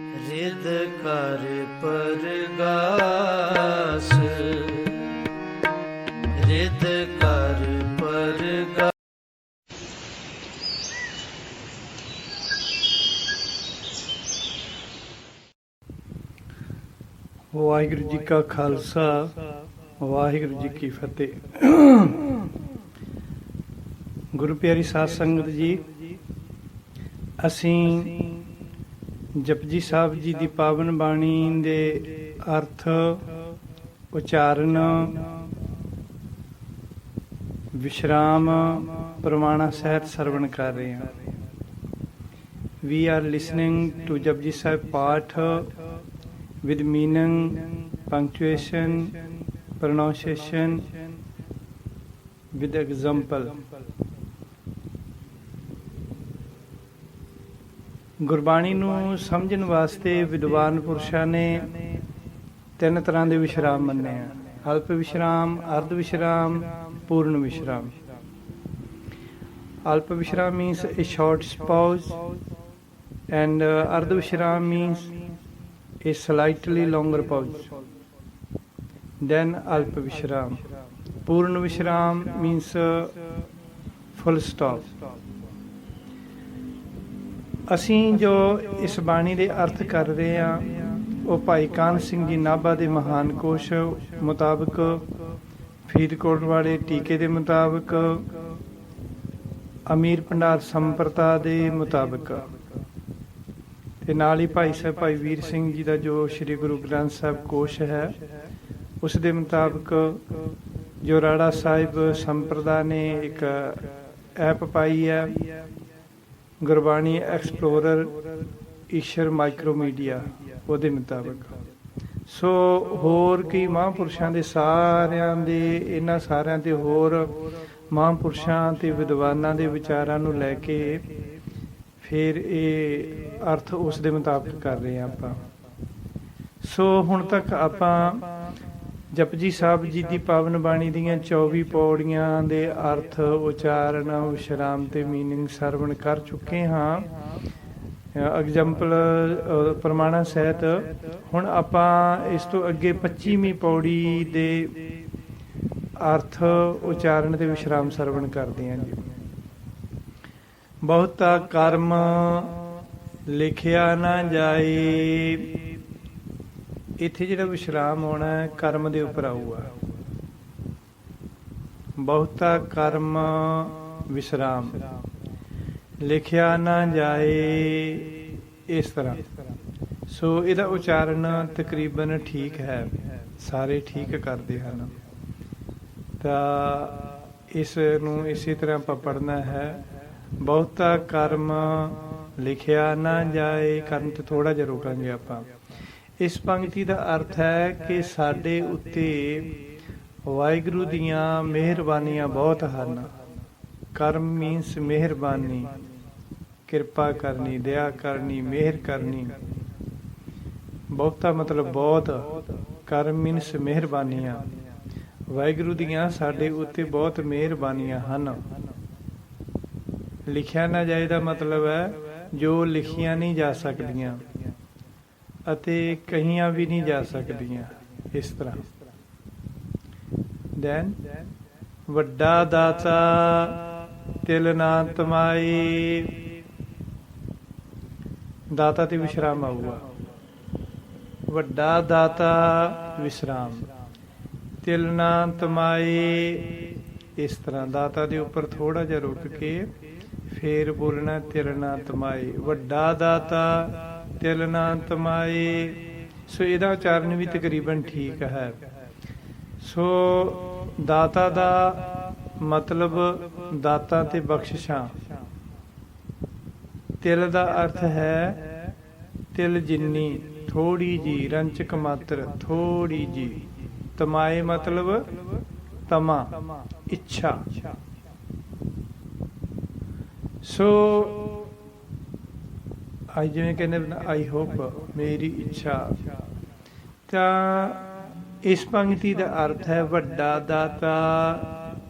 ਰਿਦ ਕਰ ਪਰਗਾਸ, ਰਿਦ ਕਰ ਪਰਗਾਸ। ਵਾਹਿਗੁਰੂ ਜੀ ਕਾ ਖਾਲਸਾ, ਵਾਹਿਗੁਰੂ ਜੀ ਕੀ ਫਤਿਹ। ਗੁਰੂ ਪਿਆਰੀ ਸਾਧ ਸੰਗਤ ਜੀ, ਅਸੀਂ ਜਪਜੀ ਸਾਹਿਬ ਜੀ ਦੀ ਪਾਵਨ ਬਾਣੀ ਦੇ ਅਰਥ, ਉਚਾਰਨ, ਵਿਸ਼ਰਾਮ, ਪ੍ਰਮਾਣਾ ਸਹਿਤ ਸਰਵਣ ਕਰ ਰਹੇ ਹਾਂ। We are listening to Japji Sahib Path with meaning, punctuation, pronunciation, with example. Gurbani ਨੂੰ ਸਮਝਣ ਵਾਸਤੇ ਵਿਦਵਾਨ ਪੁਰਸ਼ਾਂ ਨੇ ਤਿੰਨ ਤਰ੍ਹਾਂ ਦੇ ਵਿਸ਼ਰਾਮ ਮੰਨੇ ਆ: ਅਲਪ ਵਿਸ਼ਰਾਮ, ਅਰਧ ਵਿਸ਼ਰਾਮ, ਪੂਰਨ ਵਿਸ਼ਰਾਮ। ਅਲਪ ਵਿਸ਼ਰਾਮ means a short pause, and ardha vishram means a slightly longer pause. Then alpa vishram. Purna vishram means full stop. ਅਸੀਂ ਜੋ ਇਸ ਬਾਣੀ ਦੇ ਅਰਥ ਕਰ ਰਹੇ ਹਾਂ, ਉਹ ਭਾਈ ਕਾਹਨ ਸਿੰਘ ਜੀ ਨਾਭਾ ਦੇ ਮਹਾਨ ਕੋਸ਼ ਮੁਤਾਬਕ, ਫਰੀਦਕੋਟ ਵਾਲੇ ਟੀਕੇ ਦੇ ਮੁਤਾਬਕ, ਅਮੀਰ ਭੰਡਾਰ ਸੰਪਰਦਾ ਦੇ ਮੁਤਾਬਕ, ਤੇ ਨਾਲ ਹੀ ਭਾਈ ਸਾਹਿਬ ਭਾਈ ਵੀਰ ਸਿੰਘ ਜੀ ਦਾ ਜੋ ਸ੍ਰੀ ਗੁਰੂ ਗ੍ਰੰਥ ਸਾਹਿਬ ਕੋਸ਼ ਹੈ, ਉਸ ਦੇ ਮੁਤਾਬਕ, ਜੋ ਰਾੜਾ ਸਾਹਿਬ ਸੰਪਰਦਾ ਨੇ ਇੱਕ ਐਪ ਪਾਈ ਹੈ, ਗੁਰਬਾਣੀ ਐਕਸਪਲੋਰਰ ਈਸ਼ਰ ਮਾਈਕਰੋਮੀਡੀਆ, ਉਹਦੇ ਮੁਤਾਬਕ। ਸੋ ਹੋਰ ਕਈ ਮਹਾਂਪੁਰਸ਼ਾਂ ਦੇ ਸਾਰਿਆਂ ਦੇ, ਇਹਨਾਂ ਸਾਰਿਆਂ ਦੇ ਹੋਰ ਮਹਾਂਪੁਰਸ਼ਾਂ ਤੇ ਵਿਦਵਾਨਾਂ ਦੇ ਵਿਚਾਰਾਂ ਨੂੰ ਲੈ ਕੇ ਫਿਰ ਇਹ ਅਰਥ ਉਸ ਦੇ ਮੁਤਾਬਕ ਕਰ ਰਹੇ ਹਾਂ ਆਪਾਂ। ਸੋ ਹੁਣ ਤੱਕ ਆਪਾਂ ਜਪਜੀ ਸਾਹਿਬ ਜੀ ਦੀ ਪਾਵਨ ਬਾਣੀ ਦੀਆਂ 24 ਪੌੜੀਆਂ ਦੇ ਅਰਥ, ਉਚਾਰਨ, ਵਿਸ਼ਰਾਮ ਤੇ ਮੀਨਿੰਗ ਸਰਵਣ ਕਰ ਚੁੱਕੇ ਹਾਂ, ਐਗਜ਼ਾਮਪਲ, ਪ੍ਰਮਾਣਾ ਸਹਿਤ। ਹੁਣ ਆਪਾਂ ਇਸ ਤੋਂ ਅੱਗੇ 25ਵੀਂ ਪੌੜੀ ਦੇ ਅਰਥ, ਉਚਾਰਨ ਤੇ ਵਿਸ਼ਰਾਮ ਸਰਵਣ ਕਰਦੇ ਹਾਂ ਜੀ। ਬਹੁਤਾ ਕਰਮ ਲਿਖਿਆ ਨਾ ਜਾਏ। ਇੱਥੇ ਜਿਹੜਾ ਵਿਸ਼ਰਾਮ ਹੋਣਾ ਹੈ, ਕਰਮ ਦੇ ਉੱਪਰ ਆਊਗਾ। ਬਹੁਤਾ ਕਰਮ ਵਿਸ਼ਰਾਮ, ਲਿਖਿਆ ਨਾ ਜਾਏ, ਇਸ ਤਰ੍ਹਾਂ। ਸੋ ਇਹਦਾ ਉਚਾਰਨ ਤਕਰੀਬਨ ਠੀਕ ਹੈ, ਸਾਰੇ ਠੀਕ ਕਰਦੇ ਹਨ। ਤਾਂ ਇਸ ਨੂੰ ਇਸੇ ਤਰ੍ਹਾਂ ਆਪਾਂ ਪੜ੍ਹਨਾ ਹੈ। ਬਹੁਤਾ ਕਰਮ ਲਿਖਿਆ ਨਾ ਜਾਏ, ਕਰਨ ਤੇ ਥੋੜ੍ਹਾ ਜਿਹਾ ਰੋਕਾਂਗੇ ਆਪਾਂ। ਇਸ ਪੰਕਤੀ ਦਾ ਅਰਥ ਹੈ ਕਿ ਸਾਡੇ ਉੱਤੇ ਵਾਹਿਗੁਰੂ ਦੀਆਂ ਮਿਹਰਬਾਨੀਆਂ ਬਹੁਤ ਹਨ। ਕਰਮ ਮੀਨਸ ਮਿਹਰਬਾਨੀ, ਕਿਰਪਾ ਕਰਨੀ, ਦਇਆ ਕਰਨੀ, ਮਿਹਰ ਕਰਨੀ। ਬਹੁਤਾ ਮਤਲਬ ਬਹੁਤ, ਕਰਮ ਮੀਨਸ ਮਿਹਰਬਾਨੀਆਂ। ਵਾਹਿਗੁਰੂ ਦੀਆਂ ਸਾਡੇ ਉੱਤੇ ਬਹੁਤ ਮਿਹਰਬਾਨੀਆਂ ਹਨ। ਲਿਖਿਆ ਨਾ ਜਾਏ ਦਾ ਮਤਲਬ ਹੈ ਜੋ ਲਿਖੀਆਂ ਨਹੀਂ ਜਾ ਸਕਦੀਆਂ ਅਤੇ ਕਹੀਆਂ ਵੀ ਨਹੀਂ ਜਾ ਸਕਦੀਆਂ, ਇਸ ਤਰ੍ਹਾਂ। ਦੈਨ ਵੱਡਾ ਦਾਤਾ ਤਿਲ ਨਾ ਤਮਾਈ। ਦਾਤਾ ਤੇ ਵਿਸ਼ਰਾਮ ਆਊਗਾ। ਵੱਡਾ ਦਾਤਾ ਵਿਸ਼ਰਾਮ, ਤਿਲ ਨਾ ਤਮਾਈ, ਇਸ ਤਰ੍ਹਾਂ। ਦਾਤਾ ਦੇ ਉੱਪਰ ਥੋੜਾ ਜਿਹਾ ਰੁਕ ਕੇ ਫੇਰ ਬੋਲਣਾ ਤਿਲ ਨਾ ਤਮਾਈ। ਵੱਡਾ ਦਾਤਾ ਤਿਲ ਨਾ ਤਮਾਈ। ਸੋ ਇਹਦਾ ਉਚਾਰਨ ਵੀ ਤਕਰੀਬਨ ਠੀਕ ਹੈ। ਸੋ ਦਾਤਾ ਦਾ ਮਤਲਬ ਦਾਤਾ ਤੇ ਬਖਸ਼ਿਸ਼ਾਂ। ਤਿਲ ਦਾ ਅਰਥ ਹੈ ਤਿਲ ਜਿੰਨੀ, ਥੋੜੀ ਜੀ, ਰੰਚਕ ਮਾਤਰ, ਥੋੜੀ ਜੀ। ਤਮਾਏ ਮਤਲਬ ਤਮਾ, ਇੱਛਾ। ਸੋ ਅੱਜ ਜਿਵੇਂ ਕਹਿੰਦੇ ਆਈ ਹੋਪ, ਮੇਰੀ ਇੱਛਾ। ਤਾਂ ਇਸ ਪੰਕਤੀ ਦਾ ਅਰਥ ਹੈ ਵੱਡਾ ਦਾਤਾ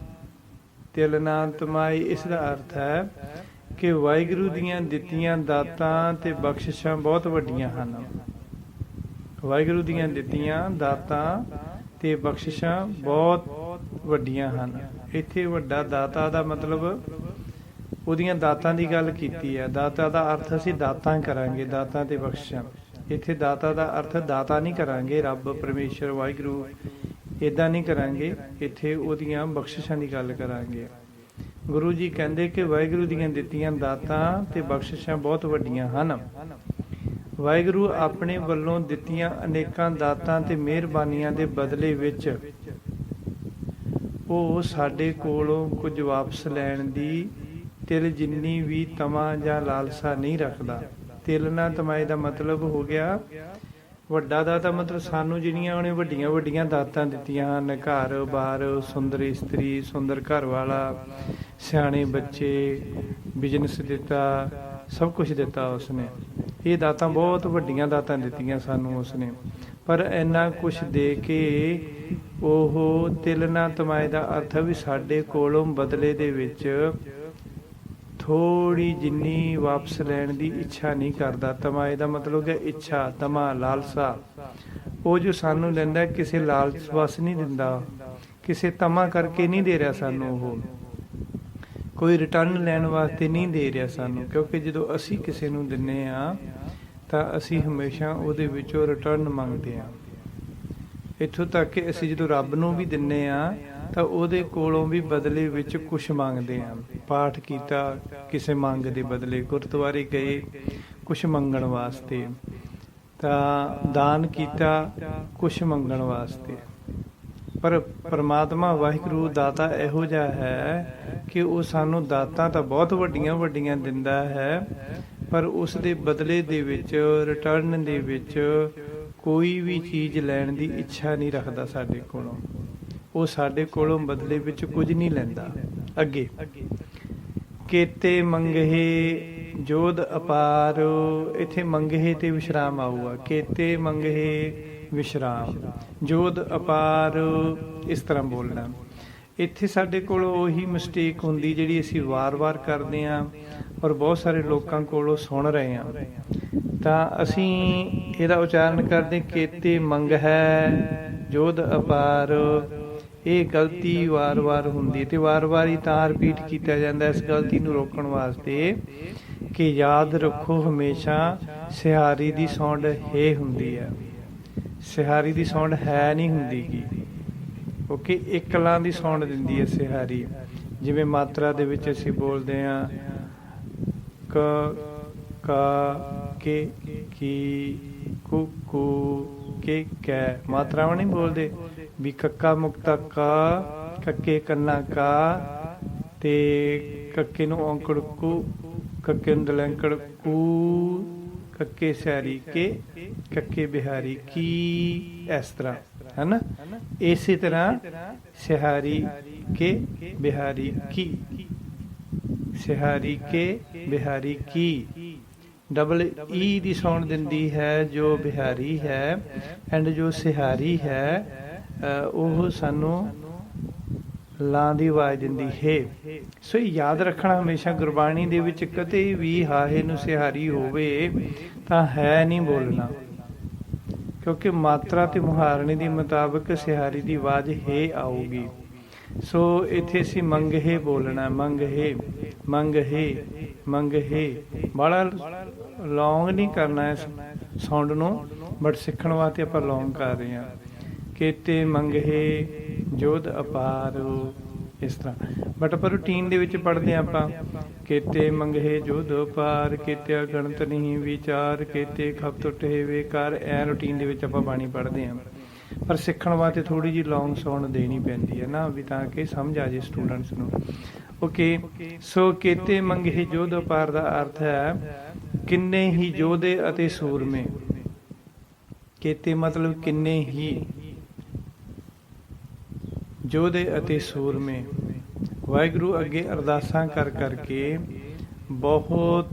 ਤਿਲ ਨਾ ਤਮਾਈ। ਇਸ ਦਾ ਅਰਥ ਹੈ ਕਿ ਵਾਹਿਗੁਰੂ ਦੀਆਂ ਦਿੱਤੀਆਂ ਦਾਤਾਂ ਤੇ ਬਖਸ਼ਿਸ਼ਾਂ ਬਹੁਤ ਵੱਡੀਆਂ ਹਨ। ਵਾਹਿਗੁਰੂ ਦੀਆਂ ਦਿੱਤੀਆਂ ਦਾਤਾਂ ਤੇ ਬਖਸ਼ਿਸ਼ਾਂ ਬਹੁਤ ਵੱਡੀਆਂ ਹਨ। ਇੱਥੇ ਵੱਡਾ ਦਾਤਾ ਦਾ ਮਤਲਬ ਉਹਦੀਆਂ ਦਾਤਾਂ ਦੀ ਗੱਲ ਕੀਤੀ ਹੈ। ਦਾਤਾ ਦਾ ਅਰਥ ਅਸੀਂ ਦਾਤਾਂ ਕਰਾਂਗੇ, ਦਾਤਾਂ ਤੇ ਬਖਸ਼ਿਸ਼ਾਂ। ਇੱਥੇ ਦਾਤਾ ਦਾ ਅਰਥ ਦਾਤਾ ਨਹੀਂ ਕਰਾਂਗੇ, ਰੱਬ ਪਰਮੇਸ਼ਰ ਵਾਹਿਗੁਰੂ ਇੱਦਾਂ ਨਹੀਂ ਕਰਾਂਗੇ। ਇੱਥੇ ਉਹਦੀਆਂ ਬਖਸ਼ਿਸ਼ਾਂ ਦੀ ਗੱਲ ਕਰਾਂਗੇ। ਗੁਰੂ ਜੀ ਕਹਿੰਦੇ ਕਿ ਵਾਹਿਗੁਰੂ ਦੀਆਂ ਦਿੱਤੀਆਂ ਦਾਤਾਂ ਤੇ ਬਖਸ਼ਿਸ਼ਾਂ ਬਹੁਤ ਵੱਡੀਆਂ ਹਨ। ਵਾਹਿਗੁਰੂ ਆਪਣੇ ਵੱਲੋਂ ਦਿੱਤੀਆਂ ਅਨੇਕਾਂ ਦਾਤਾਂ ਤੇ ਮਿਹਰਬਾਨੀਆਂ ਦੇ ਬਦਲੇ ਵਿੱਚ ਉਹ ਸਾਡੇ ਕੋਲੋਂ ਕੁਝ ਵਾਪਸ ਲੈਣ ਦੀ ਤਿਲ ਜਿੰਨੀ ਵੀ ਤਮਾ ਜਾਂ ਲਾਲਸਾ ਨਹੀਂ ਰੱਖਦਾ। ਤਿਲ ਨਾ ਤਮਾਏ ਦਾ ਮਤਲਬ ਹੋ ਗਿਆ ਵੱਡਾ ਦਾਤਾ, ਮਤਲਬ ਸਾਨੂੰ ਜਿਹੜੀਆਂ ਉਹਨੇ ਵੱਡੀਆਂ ਵੱਡੀਆਂ ਦਾਤਾਂ ਦਿੱਤੀਆਂ ਹਨ, ਘਰ ਬਾਰ, ਸੁੰਦਰ ਇਸਤਰੀ, ਸੁੰਦਰ ਘਰ ਵਾਲਾ, ਸਿਆਣੇ ਬੱਚੇ, ਬਿਜ਼ਨਸ ਦਿੱਤਾ, ਸਭ ਕੁਝ ਦਿੱਤਾ ਉਸਨੇ। ਇਹ ਦਾਤਾਂ ਬਹੁਤ ਵੱਡੀਆਂ ਦਾਤਾਂ ਦਿੱਤੀਆਂ ਸਾਨੂੰ ਉਸਨੇ। ਪਰ ਇੰਨਾ ਕੁਛ ਦੇ ਕੇ ਉਹ ਤਿਲ ਨਾ ਤਮਾਏ ਦਾ ਅਰਥ ਵੀ ਸਾਡੇ ਕੋਲੋਂ ਬਦਲੇ ਦੇ ਵਿੱਚ ਥੋੜੀ ਜਿੰਨੀ ਵਾਪਸ ਲੈਣ ਦੀ ਇੱਛਾ ਨਹੀਂ ਕਰਦਾ। ਤਮਾਏ ਦਾ ਮਤਲਬ ਹੈ ਇੱਛਾ, ਤਮਾ, ਲਾਲਸਾ। ਉਹ ਜੋ ਸਾਨੂੰ ਲੈਂਦਾ ਕਿਸੇ ਲਾਲਚ ਵਸ ਨਹੀਂ ਦਿੰਦਾ, ਕਿਸੇ ਤਮਾ ਕਰਕੇ ਨਹੀਂ ਦੇ ਰਿਹਾ ਸਾਨੂੰ। ਉਹ ਕੋਈ ਰਿਟਰਨ ਲੈਣ ਵਾਸਤੇ ਨਹੀਂ ਦੇ ਰਿਹਾ ਸਾਨੂੰ, ਕਿਉਂਕਿ ਜਦੋਂ ਅਸੀਂ ਕਿਸੇ ਨੂੰ ਦਿੰਦੇ ਹਾਂ ਤਾਂ ਅਸੀਂ ਹਮੇਸ਼ਾ ਉਹਦੇ ਵਿੱਚੋਂ ਰਿਟਰਨ ਮੰਗਦੇ ਹਾਂ। ਇੱਥੋਂ ਤੱਕ ਕਿ ਅਸੀਂ ਜਦੋਂ ਰੱਬ ਨੂੰ ਵੀ ਦਿੰਦੇ ਹਾਂ ਤਾਂ ਉਹਦੇ ਕੋਲੋਂ ਵੀ ਬਦਲੇ ਵਿੱਚ ਕੁਛ ਮੰਗਦੇ ਹਾਂ। ਪਾਠ ਕੀਤਾ ਕਿਸੇ ਮੰਗ ਦੇ ਬਦਲੇ, ਗੁਰਦੁਆਰੇ ਗਏ ਕੁਛ ਮੰਗਣ ਵਾਸਤੇ, ਤਾਂ ਦਾਨ ਕੀਤਾ ਕੁਛ ਮੰਗਣ ਵਾਸਤੇ। ਪਰ ਪਰਮਾਤਮਾ ਵਾਹਿਗੁਰੂ ਦਾਤਾ ਇਹੋ ਜਿਹਾ ਹੈ ਕਿ ਉਹ ਸਾਨੂੰ ਦਾਤਾਂ ਤਾਂ ਬਹੁਤ ਵੱਡੀਆਂ ਵੱਡੀਆਂ ਦਿੰਦਾ ਹੈ, ਪਰ ਉਸ ਦੇ ਬਦਲੇ ਦੇ ਵਿੱਚ, ਰਿਟਰਨ ਦੇ ਵਿੱਚ ਕੋਈ ਵੀ ਚੀਜ਼ ਲੈਣ ਦੀ ਇੱਛਾ ਨਹੀਂ ਰੱਖਦਾ ਸਾਡੇ ਕੋਲੋਂ। ਉਹ ਸਾਡੇ ਕੋਲੋਂ ਬਦਲੇ ਵਿੱਚ ਕੁਝ ਨਹੀਂ ਲੈਂਦਾ। ਅੱਗੇ ਕੇਤੇ ਮੰਗਹੇ ਜੋਧ ਅਪਾਰ, ਇੱਥੇ ਮੰਗਹੇ ਤੇ ਵਿਸ਼ਰਾਮ ਆਊਗਾ। ਕੇਤੇ ਮੰਗਹੇ ਵਿਸ਼ਰਾਮ, ਜੋਧ ਅਪਾਰ ਇਸ ਤਰ੍ਹਾਂ ਬੋਲਣਾ। ਇੱਥੇ ਸਾਡੇ ਕੋਲ ਉਹੀ ਮਿਸਟੇਕ ਹੁੰਦੀ ਜਿਹੜੀ ਅਸੀਂ ਵਾਰ-ਵਾਰ ਕਰਦੇ ਹਾਂ ਔਰ ਬਹੁਤ ਸਾਰੇ ਲੋਕਾਂ ਕੋਲੋਂ ਸੁਣ ਰਹੇ ਹਾਂ। ਤਾਂ ਅਸੀਂ ਇਹਦਾ ਉਚਾਰਨ ਕਰਦੇ ਕੇਤੇ ਮੰਗ ਹੈ ਜੋਧ ਅਪਾਰ। ਇਹ ਗਲਤੀ ਵਾਰ-ਵਾਰ ਹੁੰਦੀ ਤੇ ਵਾਰ-ਵਾਰ ਹੀ ਤਾਂ ਰਿਪੀਟ ਕੀਤਾ ਜਾਂਦਾ ਇਸ ਗਲਤੀ ਨੂੰ ਰੋਕਣ ਵਾਸਤੇ ਕਿ ਯਾਦ ਰੱਖੋ ਹਮੇਸ਼ਾ ਸਿਹਾਰੀ ਦੀ ਸੌਂਡ ਹੇ ਹੁੰਦੀ ਹੈ, ਸਿਹਾਰੀ ਦੀ ਸੌਂਡ ਹੈ ਨਹੀਂ ਹੁੰਦੀ ਗੀ। ਕਿਉਂਕਿ ਇਕਲਾਂ ਦੀ ਸੌਂਡ ਦਿੰਦੀ ਹੈ ਸਿਹਾਰੀ। ਜਿਵੇਂ ਮਾਤਰਾ ਦੇ ਵਿੱਚ ਅਸੀਂ ਬੋਲਦੇ ਹਾਂ ਕ, ਕਾ, ਕੇ, ਕੀ, ਕੁ, ਕੂ, ਕੇ, ਕੈ, ਮਾਤਰਾਵਾਂ ਨਹੀਂ ਬੋਲਦੇ ਵੀ ਕੱਕਾ ਮੁਕਤਾ ਕਾ, ਕੱਕੇ ਕੰਨਾ ਕਾ, ਤੇ ਕੱਕੇ ਨੂੰ ਔਂਕੜ ਕੁ, ਕੱਕੇ ਨੂੰ ਦਲੈਂਕੜ ਕੂ, ਕੱਕੇ ਸਿਹਾਰੀ ਕੇ, ਕੱਕੇ ਬਿਹਾਰੀ ਕੀ, ਇਸ ਤਰ੍ਹਾਂ ਹੈ ਨਾ। ਇਸੇ ਤਰ੍ਹਾਂ ਸਿਹਾਰੀ ਕੇ ਬਿਹਾਰੀ ਕੀ, ਸਿਹਾਰੀ ਕੇ ਬਿਹਾਰੀ ਕੀ। ਡਬਲ ਈ ਦੀ ਸਾਊਂਡ ਦਿੰਦੀ ਹੈ ਜੋ ਬਿਹਾਰੀ ਹੈ, ਐਂਡ ਜੋ ਸਿਹਾਰੀ ਹੈ ਉਹ ਸਾਨੂੰ ਲਾਂ ਦੀ ਆਵਾਜ਼ ਦਿੰਦੀ ਹੈ। ਸੋ ਯਾਦ ਰੱਖਣਾ ਹਮੇਸ਼ਾ ਗੁਰਬਾਣੀ ਦੇ ਵਿੱਚ ਕਦੇ ਵੀ ਹਾਹੇ ਨੂੰ ਸਿਹਾਰੀ ਹੋਵੇ ਤਾਂ ਹੈ ਨਹੀਂ ਬੋਲਣਾ, ਕਿਉਂਕਿ ਮਾਤਰਾ ਤੇ ਮੁਹਾਰਣੀ ਦੇ ਮੁਤਾਬਕ ਸਿਹਾਰੀ ਦੀ ਆਵਾਜ਼ ਹੈ ਆਊਗੀ। ਸੋ ਇੱਥੇ ਅਸੀਂ ਮੰਗਹੇ ਬੋਲਣਾ, ਮੰਗਹੇ, ਮੰਗਹੇ, ਮੰਗਹੇ। ਬੜਾ ਲੌਂਗ ਨਹੀਂ ਕਰਨਾ ਇਸ ਸਾਊਂਡ ਨੂੰ, ਬਟ ਸਿੱਖਣ ਵਾਸਤੇ ਆਪਾਂ ਲੌਂਗ ਕਰ ਰਹੇ ਹਾਂ। ਕੇਤੇ ਮੰਗਹੇ ਜੋਧ ਅਪਾਰ, ਇਸ ਤਰ੍ਹਾਂ। ਬਟ ਆਪਾਂ ਰੂਟੀਨ ਦੇ ਵਿੱਚ ਪੜ੍ਹਦੇ ਹਾਂ ਆਪਾਂ ਕੇਤੇ ਮੰਗਹੇ ਜੋਧ ਅਪਾਰ, ਕੇਤੇ ਗਣਤ ਨਹੀਂ ਵਿਚਾਰ, ਕੇਤੇ ਖਪ ਟੁੱਟੇ ਵੇਕਾਰ। ਐ ਰੂਟੀਨ ਦੇ ਵਿੱਚ ਆਪਾਂ ਬਾਣੀ ਪੜ੍ਹਦੇ ਹਾਂ। ਪਰ ਸਿੱਖਣ ਵਾਸਤੇ ਥੋੜ੍ਹੀ ਜਿਹੀ ਲੌਂਗ ਸਾਊਂਡ ਦੇਣੀ ਪੈਂਦੀ ਹੈ ਨਾ, ਵੀ ਤਾਂ ਕਿ ਸਮਝ ਆ ਜੇ ਸਟੂਡੈਂਟਸ ਨੂੰ। ਓਕੇ, ਸੋ ਕੇਤੇ ਮੰਗਹੇ ਜੋਧ ਅਪਾਰ ਦਾ ਅਰਥ ਹੈ ਕਿੰਨੇ ਹੀ ਯੋਧੇ ਅਤੇ ਸੂਰਮੇ। ਕੇਤੇ ਮਤਲਬ ਕਿੰਨੇ ਹੀ ਯੋਧੇ ਅਤੇ ਸੂਰਮੇ। ਵਾਹਿਗੁਰੂ ਅੱਗੇ ਅਰਦਾਸਾਂ ਕਰ ਕਰਕੇ ਬਹੁਤ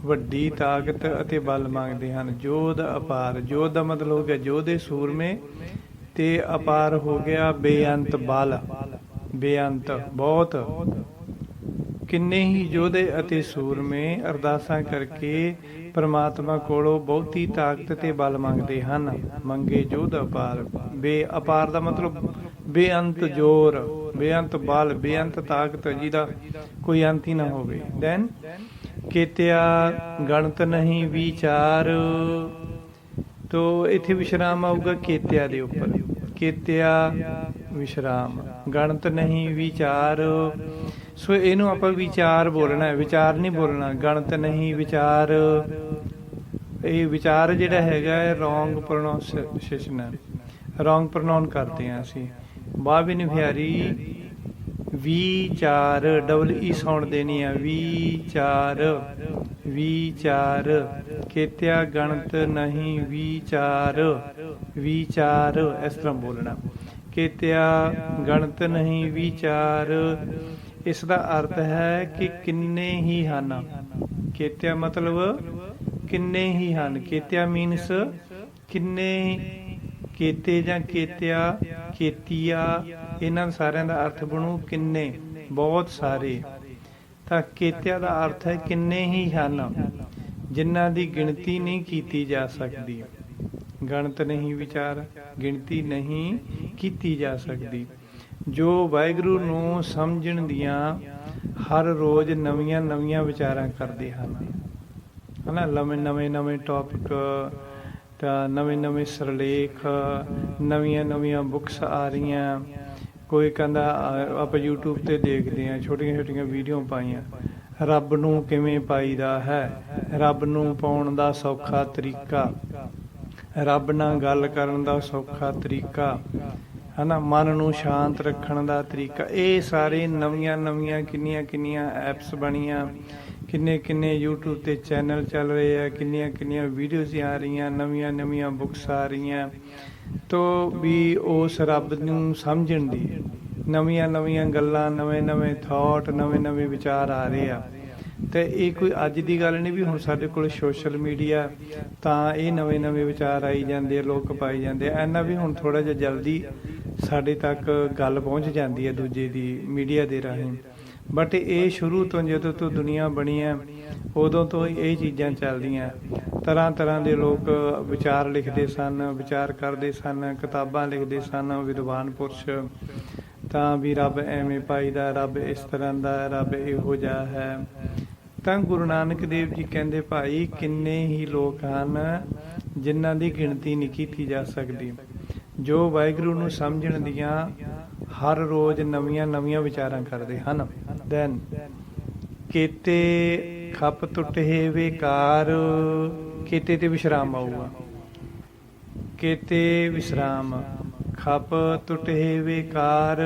ਵੱਡੀ ਤਾਕਤ ਅਤੇ ਬਲ ਮੰਗਦੇ ਹਨ। ਜੋਧ ਅਪਾਰ, ਜੋਧ ਦਾ ਮਤਲਬ ਹੋ ਗਿਆ ਯੋਧੇ ਸੂਰਮੇ, ਤੇ ਅਪਾਰ ਹੋ ਗਿਆ ਬੇਅੰਤ ਬਲ, ਬੇਅੰਤ ਬਹੁਤ। ਕਿੰਨੇ ਹੀ ਯੋਧੇ ਅਤੇ ਸੂਰਮੇ ਅਰਦਾਸਾਂ ਕਰਕੇ ਪਰਮਾਤਮਾ ਕੋਲੋਂ ਬਹੁਤੀ ਤਾਕਤ ਤੇ ਬਲ ਮੰਗਦੇ ਹਨ। ਮੰਗੇ ਜੋਧ ਅਪਾਰ। ਅਪਾਰ ਦਾ ਮਤਲਬ ਬੇਅੰਤ ਜ਼ੋਰ, ਬੇਅੰਤ ਬਲ, ਬੇਅੰਤ ਤਾਕਤ, ਜਿਹਦਾ ਕੋਈ ਅੰਤ ਹੀ ਨਾ ਹੋਵੇ। ਦੈਨ ਕੇਤਿਆ ਗਣਤ ਨਹੀਂ ਵਿਚਾਰ। ਤੋ ਇੱਥੇ ਵਿਸ਼ਰਾਮ ਆਊਗਾ ਕੇਤਿਆ ਦੇ ਉੱਪਰ। ਕੇਤਿਆ ਵਿਸ਼ਰਾਮ, ਗਣਤ ਨਹੀਂ ਵਿਚਾਰ। ਸੋ ਇਹਨੂੰ ਆਪਾਂ ਵਿਚਾਰ ਬੋਲਣਾ ਹੈ, ਵਿਚਾਰ ਨਹੀਂ ਬੋਲਣਾ। ਗਣਤ ਨਹੀਂ ਵਿਚਾਰ, ਇਹ ਵਿਚਾਰ ਜਿਹੜਾ ਹੈਗਾ ਰੋਂਗ ਪ੍ਰੋਨਾਊਂਸੀਏਸ਼ਨ ਹੈ, ਰੋਂਗ ਪ੍ਰੋਨਾਊਨ ਕਰਦੇ ਹਾਂ ਅਸੀਂ। ਬਾਹ ਵੀ ਨਹੀਂ ਫਿਆਰੀ, ਵਿਚਾਰ ਡਬਲ ਈ ਸਾਊਂਡ ਦੇਣੀ ਆ। ਵਿਚਾਰ, ਵਿਚਾਰ। ਕੇਤਿਆ ਗਣਤ ਨਹੀਂ ਵਿਚਾਰ, ਵਿਚਾਰ ਇਸ ਤਰ੍ਹਾਂ ਬੋਲਣਾ। ਕੇਤਿਆ ਗਣਤ ਨਹੀਂ ਵਿਚਾਰ, ਇਸ ਦਾ ਅਰਥ ਹੈ ਕਿ ਕਿੰਨੇ ਹੀ ਹਨ। ਕੇਤਿਆ ਮਤਲਬ ਕਿੰਨੇ ਹੀ ਹਨ। ਕੇਤਿਆ ਮੀਨਸ ਕਿੰਨੇ। ਕੇਤੇ ਜਾਂ ਕੇਤਿਆ, ਕੇਤੀਆ, ਇਹਨਾਂ ਸਾਰਿਆਂ ਦਾ ਅਰਥ ਬਣੂ ਕਿੰਨੇ, ਬਹੁਤ ਸਾਰੇ। ਤਾਂ ਕੇਤਿਆ ਦਾ ਅਰਥ ਹੈ ਕਿੰਨੇ ਹੀ ਹਨ, ਜਿਨ੍ਹਾਂ ਦੀ ਗਿਣਤੀ ਨਹੀਂ ਕੀਤੀ ਜਾ ਸਕਦੀ। ਗਣਤ ਨਹੀਂ ਵਿਚਾਰ, ਗਿਣਤੀ ਨਹੀਂ ਕੀਤੀ ਜਾ ਸਕਦੀ। ਜੋ ਵਾਹਿਗੁਰੂ ਨੂੰ ਸਮਝਣ ਦੀਆਂ ਹਰ ਰੋਜ਼ ਨਵੀਆਂ ਨਵੀਆਂ ਵਿਚਾਰਾਂ ਕਰਦੇ ਹਨ, ਹਨਾ। ਨਵੇਂ ਟੌਪਿਕ, ਤਾਂ ਨਵੇਂ ਸਿਰਲੇਖ, ਨਵੀਆਂ ਬੁੱਕਸ ਆ ਰਹੀਆਂ। ਕੋਈ ਕਹਿੰਦਾ ਆਪਾਂ YouTube ਤੇ ਦੇਖਦੇ ਹਾਂ, ਛੋਟੀਆਂ ਵੀਡੀਓ ਪਾਈਆਂ, ਰੱਬ ਨੂੰ ਕਿਵੇਂ ਪਾਈਦਾ ਹੈ, ਰੱਬ ਨੂੰ ਪਾਉਣ ਦਾ ਸੌਖਾ ਤਰੀਕਾ, ਰੱਬ ਨਾਲ ਗੱਲ ਕਰਨ ਦਾ ਸੌਖਾ ਤਰੀਕਾ, ਹਨਾ, ਮਨ ਨੂੰ ਸ਼ਾਂਤ ਰੱਖਣ ਦਾ ਤਰੀਕਾ। ਇਹ ਸਾਰੇ ਨਵੀਆਂ ਕਿੰਨੀਆਂ ਐਪਸ ਬਣੀਆਂ, ਕਿੰਨੇ YouTube ਤੇ ਚੈਨਲ ਚੱਲ ਰਹੇ ਆ, ਕਿੰਨੀਆਂ ਵੀਡੀਓਜ਼ ਆ ਰਹੀਆਂ, ਨਵੀਆਂ ਬੁੱਕਸ ਆ ਰਹੀਆਂ। ਤੋ ਵੀ ਉਸ ਰੱਬ ਨੂੰ ਸਮਝਣ ਦੀ ਨਵੀਆਂ ਗੱਲਾਂ, ਨਵੇਂ ਥਾਟ, ਨਵੇਂ ਵਿਚਾਰ ਆ ਰਹੇ ਆ। ਤੇ ਇਹ ਕੋਈ ਅੱਜ ਦੀ ਗੱਲ ਨਹੀਂ ਵੀ ਹੁਣ ਸਾਡੇ ਕੋਲ ਸੋਸ਼ਲ ਮੀਡੀਆ ਤਾਂ ਇਹ ਨਵੇਂ ਵਿਚਾਰ ਆਈ ਜਾਂਦੇ ਆ, ਲੋਕ ਪਾਈ ਜਾਂਦੇ ਆ। ਇਹਨਾਂ ਵੀ ਹੁਣ ਥੋੜਾ ਜਿਹਾ ਜਲਦੀ ਸਾਡੇ ਤੱਕ ਗੱਲ ਪਹੁੰਚ ਜਾਂਦੀ ਹੈ ਦੂਜੇ ਦੀ, ਮੀਡੀਆ ਦੇ ਰਾਹੀਂ। ਬਟ ਇਹ ਸ਼ੁਰੂ ਤੋਂ, ਜਦੋਂ ਤੋਂ ਦੁਨੀਆ ਬਣੀ ਹੈ ਉਦੋਂ ਤੋਂ ਇਹ ਚੀਜ਼ਾਂ ਚੱਲਦੀਆਂ। ਤਰ੍ਹਾਂ ਦੇ ਲੋਕ ਵਿਚਾਰ ਲਿਖਦੇ ਸਨ, ਵਿਚਾਰ ਕਰਦੇ ਸਨ, ਕਿਤਾਬਾਂ ਲਿਖਦੇ ਸਨ ਵਿਦਵਾਨ ਪੁਰਸ਼, ਤਾਂ ਵੀ ਰੱਬ ਐਵੇਂ ਪਾਈਦਾ, ਰੱਬ ਇਸ ਤਰ੍ਹਾਂ ਦਾ, ਰੱਬ ਇਹੋ ਜਿਹਾ ਹੈ। ਤਾਂ ਗੁਰੂ ਨਾਨਕ ਦੇਵ ਜੀ ਕਹਿੰਦੇ ਭਾਈ ਕਿੰਨੇ ਹੀ ਲੋਕ ਹਨ ਜਿਨ੍ਹਾਂ ਦੀ ਗਿਣਤੀ ਨਹੀਂ ਕੀਤੀ ਜਾ ਸਕਦੀ, ਜੋ ਵਾਹਿਗੁਰੂ ਨੂੰ ਸਮਝਣ ਦੀਆਂ ਹਰ ਰੋਜ਼ ਨਵੀਆਂ ਵਿਚਾਰਾਂ ਕਰਦੇ ਹਨ। ਦੈਨ ਕੇਤੇ ਖੱਪ ਟੁੱਟੇ ਵੇਕਾਰ। ਕੇਤੇ ਤੇ ਵਿਸ਼ਰਾਮ ਆਊਗਾ। ਕੇਤੇ ਵਿਸ਼ਰਾਮ, ਖੱਪ ਟੁੱਟੇ ਵੇਕਾਰ।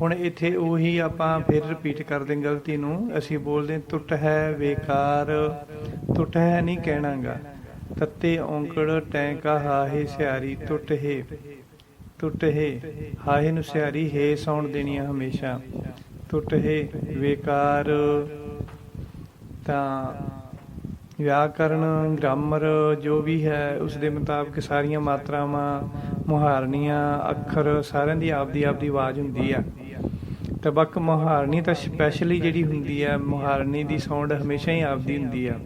ਹੁਣ ਇੱਥੇ ਉਹੀ ਆਪਾਂ ਫਿਰ ਰਿਪੀਟ ਕਰਦੇ ਗਲਤੀ ਨੂੰ। ਅਸੀਂ ਬੋਲਦੇ ਟੁੱਟ ਹੈ ਵੇਕਾਰ, ਟੁੱਟ ਹੈ ਨਹੀਂ ਕਹਿਣਾਗਾ। ਤੱਤੇ ਔਂਕੜ ਟੈਂਕਾ ਹਾਹੇ ਸਿਆਰੀ, ਟੁੱਟ ਹੈ ਹਾਹੇ ਨੂੰ ਸਿਆਰੀ ਹੈ ਸਾਉਣ ਦੇਣੀ ਆ ਹਮੇਸ਼ਾ। ਟੁੱਟ ਹੈ ਵੇਕਾਰ। ਤਾਂ ਵਿਆਕਰਨ, ਗ੍ਰਾਮਰ ਜੋ ਵੀ ਹੈ ਉਸ ਦੇ ਮੁਤਾਬਕ ਸਾਰੀਆਂ ਮਾਤਰਾਵਾਂ, ਮੁਹਾਰਨੀਆਂ, ਅੱਖਰ ਸਾਰਿਆਂ ਦੀ ਆਪਦੀ ਆਵਾਜ਼ ਹੁੰਦੀ ਆ। ਤੇ ਬਾਕੀ ਮੁਹਾਰਨੀ ਤਾਂ ਸਪੈਸ਼ਲੀ ਜਿਹੜੀ ਹੁੰਦੀ ਆ, ਮੁਹਾਰਨੀ ਦੀ ਸਾਊਂਡ ਹਮੇਸ਼ਾ ਹੀ ਆਪਦੀ ਹੁੰਦੀ ਆ।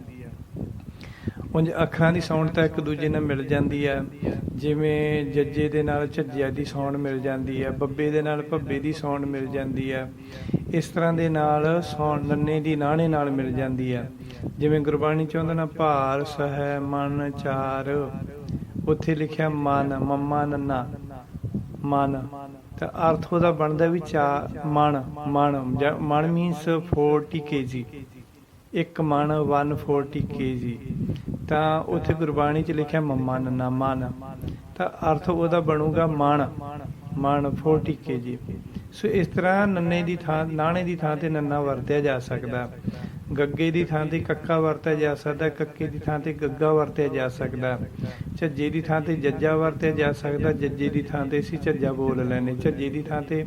ਉਂਝ ਅੱਖਰਾਂ ਦੀ ਸਾਊਂਡ ਤਾਂ ਇੱਕ ਦੂਜੇ ਨਾਲ ਮਿਲ ਜਾਂਦੀ ਆ, ਜਿਵੇਂ ਜੱਜੇ ਦੇ ਨਾਲ ਝੱਜਿਆ ਦੀ ਸਾਊਂਡ ਮਿਲ ਜਾਂਦੀ ਆ, ਬੱਬੇ ਦੇ ਨਾਲ ਭੱਬੇ ਦੀ ਸਾਊਂਡ ਮਿਲ ਜਾਂਦੀ ਆ। ਇਸ ਤਰ੍ਹਾਂ ਦੇ ਨਾਲ ਸਾਊਂਡ ਨੰਨੇ ਦੀ ਨਾਣੇ ਨਾਲ ਮਿਲ ਜਾਂਦੀ ਆ। ਜਿਵੇਂ ਗੁਰਬਾਣੀ ਚ ਉਹਦਾ ਨਾ ਭਾਰ ਸਹਿ ਮਨ ਚਾਰ, ਉੱਥੇ ਲਿਖਿਆ ਮਨ, ਮੰਮਾ ਨੰਨਾ ਮਨ। ਤਾਂ ਅਰਥ ਉਹਦਾ ਬਣਦਾ ਵੀ ਮਨ ਮੀਨਸ 40 kg, ਇੱਕ ਮਨ 140 kg। ਤਾਂ ਉੱਥੇ ਗੁਰਬਾਣੀ ਚ ਲਿਖਿਆ ਮੰਮਾ ਨੰਨਾ ਮਨ, ਤਾਂ ਅਰਥ ਉਹਦਾ ਬਣੂਗਾ ਮਨ 40 kg। ਸੋ ਇਸ ਤਰ੍ਹਾਂ ਨੰਨੇ ਦੀ ਥਾਂ, ਨਾਣੇ ਦੀ ਥਾਂ ਤੇ ਨੰਨਾ ਵਰਤਿਆ ਜਾ ਸਕਦਾ, ਗੱਗੇ ਦੀ ਥਾਂ ਤੇ ਕੱਕਾ ਵਰਤਿਆ ਜਾ ਸਕਦਾ, ਕੱਕੇ ਦੀ ਥਾਂ ਤੇ ਗੱਗਾ ਵਰਤਿਆ ਜਾ ਸਕਦਾ, ਝੱਜੇ ਦੀ ਥਾਂ ਤੇ ਜੱਜਾ ਵਰਤਿਆ ਜਾ ਸਕਦਾ, ਜੱਜੇ ਦੀ ਥਾਂ ਤੇ ਅਸੀਂ ਝੱਜਾ ਬੋਲ ਲੈਂਦੇ, ਝੱਜੇ ਦੀ ਥਾਂ ਤੇ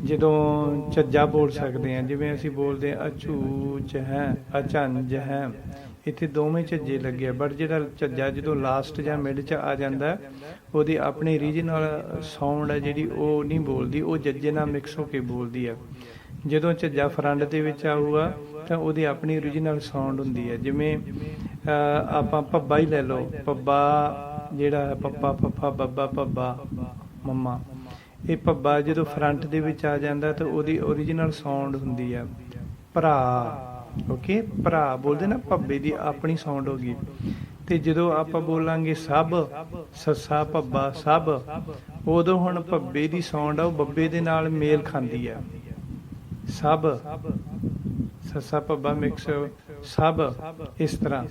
ਜਦੋਂ ਝੱਜਾ ਬੋਲ ਸਕਦੇ ਹਾਂ। ਜਿਵੇਂ ਅਸੀਂ ਬੋਲਦੇ ਹਾਂ ਅਝੂਚ ਹੈ, ਅਝੰਜ ਹੈ, ਇੱਥੇ ਦੋਵੇਂ ਝੱਜੇ ਲੱਗੇ ਆ। ਬਟ ਜਿਹੜਾ ਝੱਜਾ ਜਦੋਂ ਲਾਸਟ ਜਾਂ ਮਿਡ 'ਚ ਆ ਜਾਂਦਾ, ਉਹਦੀ ਆਪਣੀ ਰੀਜਨਲ ਸਾਊਂਡ ਹੈ ਜਿਹੜੀ ਉਹ ਨਹੀਂ ਬੋਲਦੀ, ਉਹ ਜੱਜੇ ਨਾਲ ਮਿਕਸ ਹੋ ਕੇ ਬੋਲਦੀ ਆ। ਜਦੋਂ ਝੱਜਾ ਫਰੰਟ ਦੇ ਵਿੱਚ ਆਊਗਾ ਤਾਂ ਉਹਦੀ ਆਪਣੀ ਓਰੀਜਨਲ ਸਾਊਂਡ ਹੁੰਦੀ ਹੈ। ਜਿਵੇਂ ਆਪਾਂ ਪੱਬਾ ਹੀ ਲੈ ਲਓ, ਪੱਬਾ ਜਿਹੜਾ ਹੈ ਪੱਪਾ ਪੱਫਾ ਬੱਬਾ ਪੱਬਾ ਮੰਮਾ, ਇਹ ਪੱਬਾ ਜਦੋਂ ਫਰੰਟ ਦੇ ਵਿੱਚ ਆ ਜਾਂਦਾ ਤਾਂ ਉਹਦੀ ਓਰੀਜਨਲ ਸਾਊਂਡ ਹੁੰਦੀ ਹੈ ਭਰਾ। ਓਕੇ, ਭਰਾ ਬੋਲਦੇ ਨਾ, ਪੱਬੇ ਦੀ ਆਪਣੀ ਸਾਊਂਡ ਹੋ ਗਈ। ਤੇ ਜਦੋਂ ਆਪਾਂ ਬੋਲਾਂਗੇ ਸਭ, ਸੱਸਾ ਭੱਬਾ ਸਭ, ਉਦੋਂ ਹੁਣ ਪੱਬੇ ਦੀ ਸਾਊਂਡ ਆ ਉਹ ਬੱਬੇ ਦੇ ਨਾਲ ਮੇਲ ਖਾਂਦੀ ਆ। ਸਭ, ਸੱਸਾ ਭੱਬਾ ਮਿਕਸ ਸਭ, ਇਸ ਤਰ੍ਹਾਂ।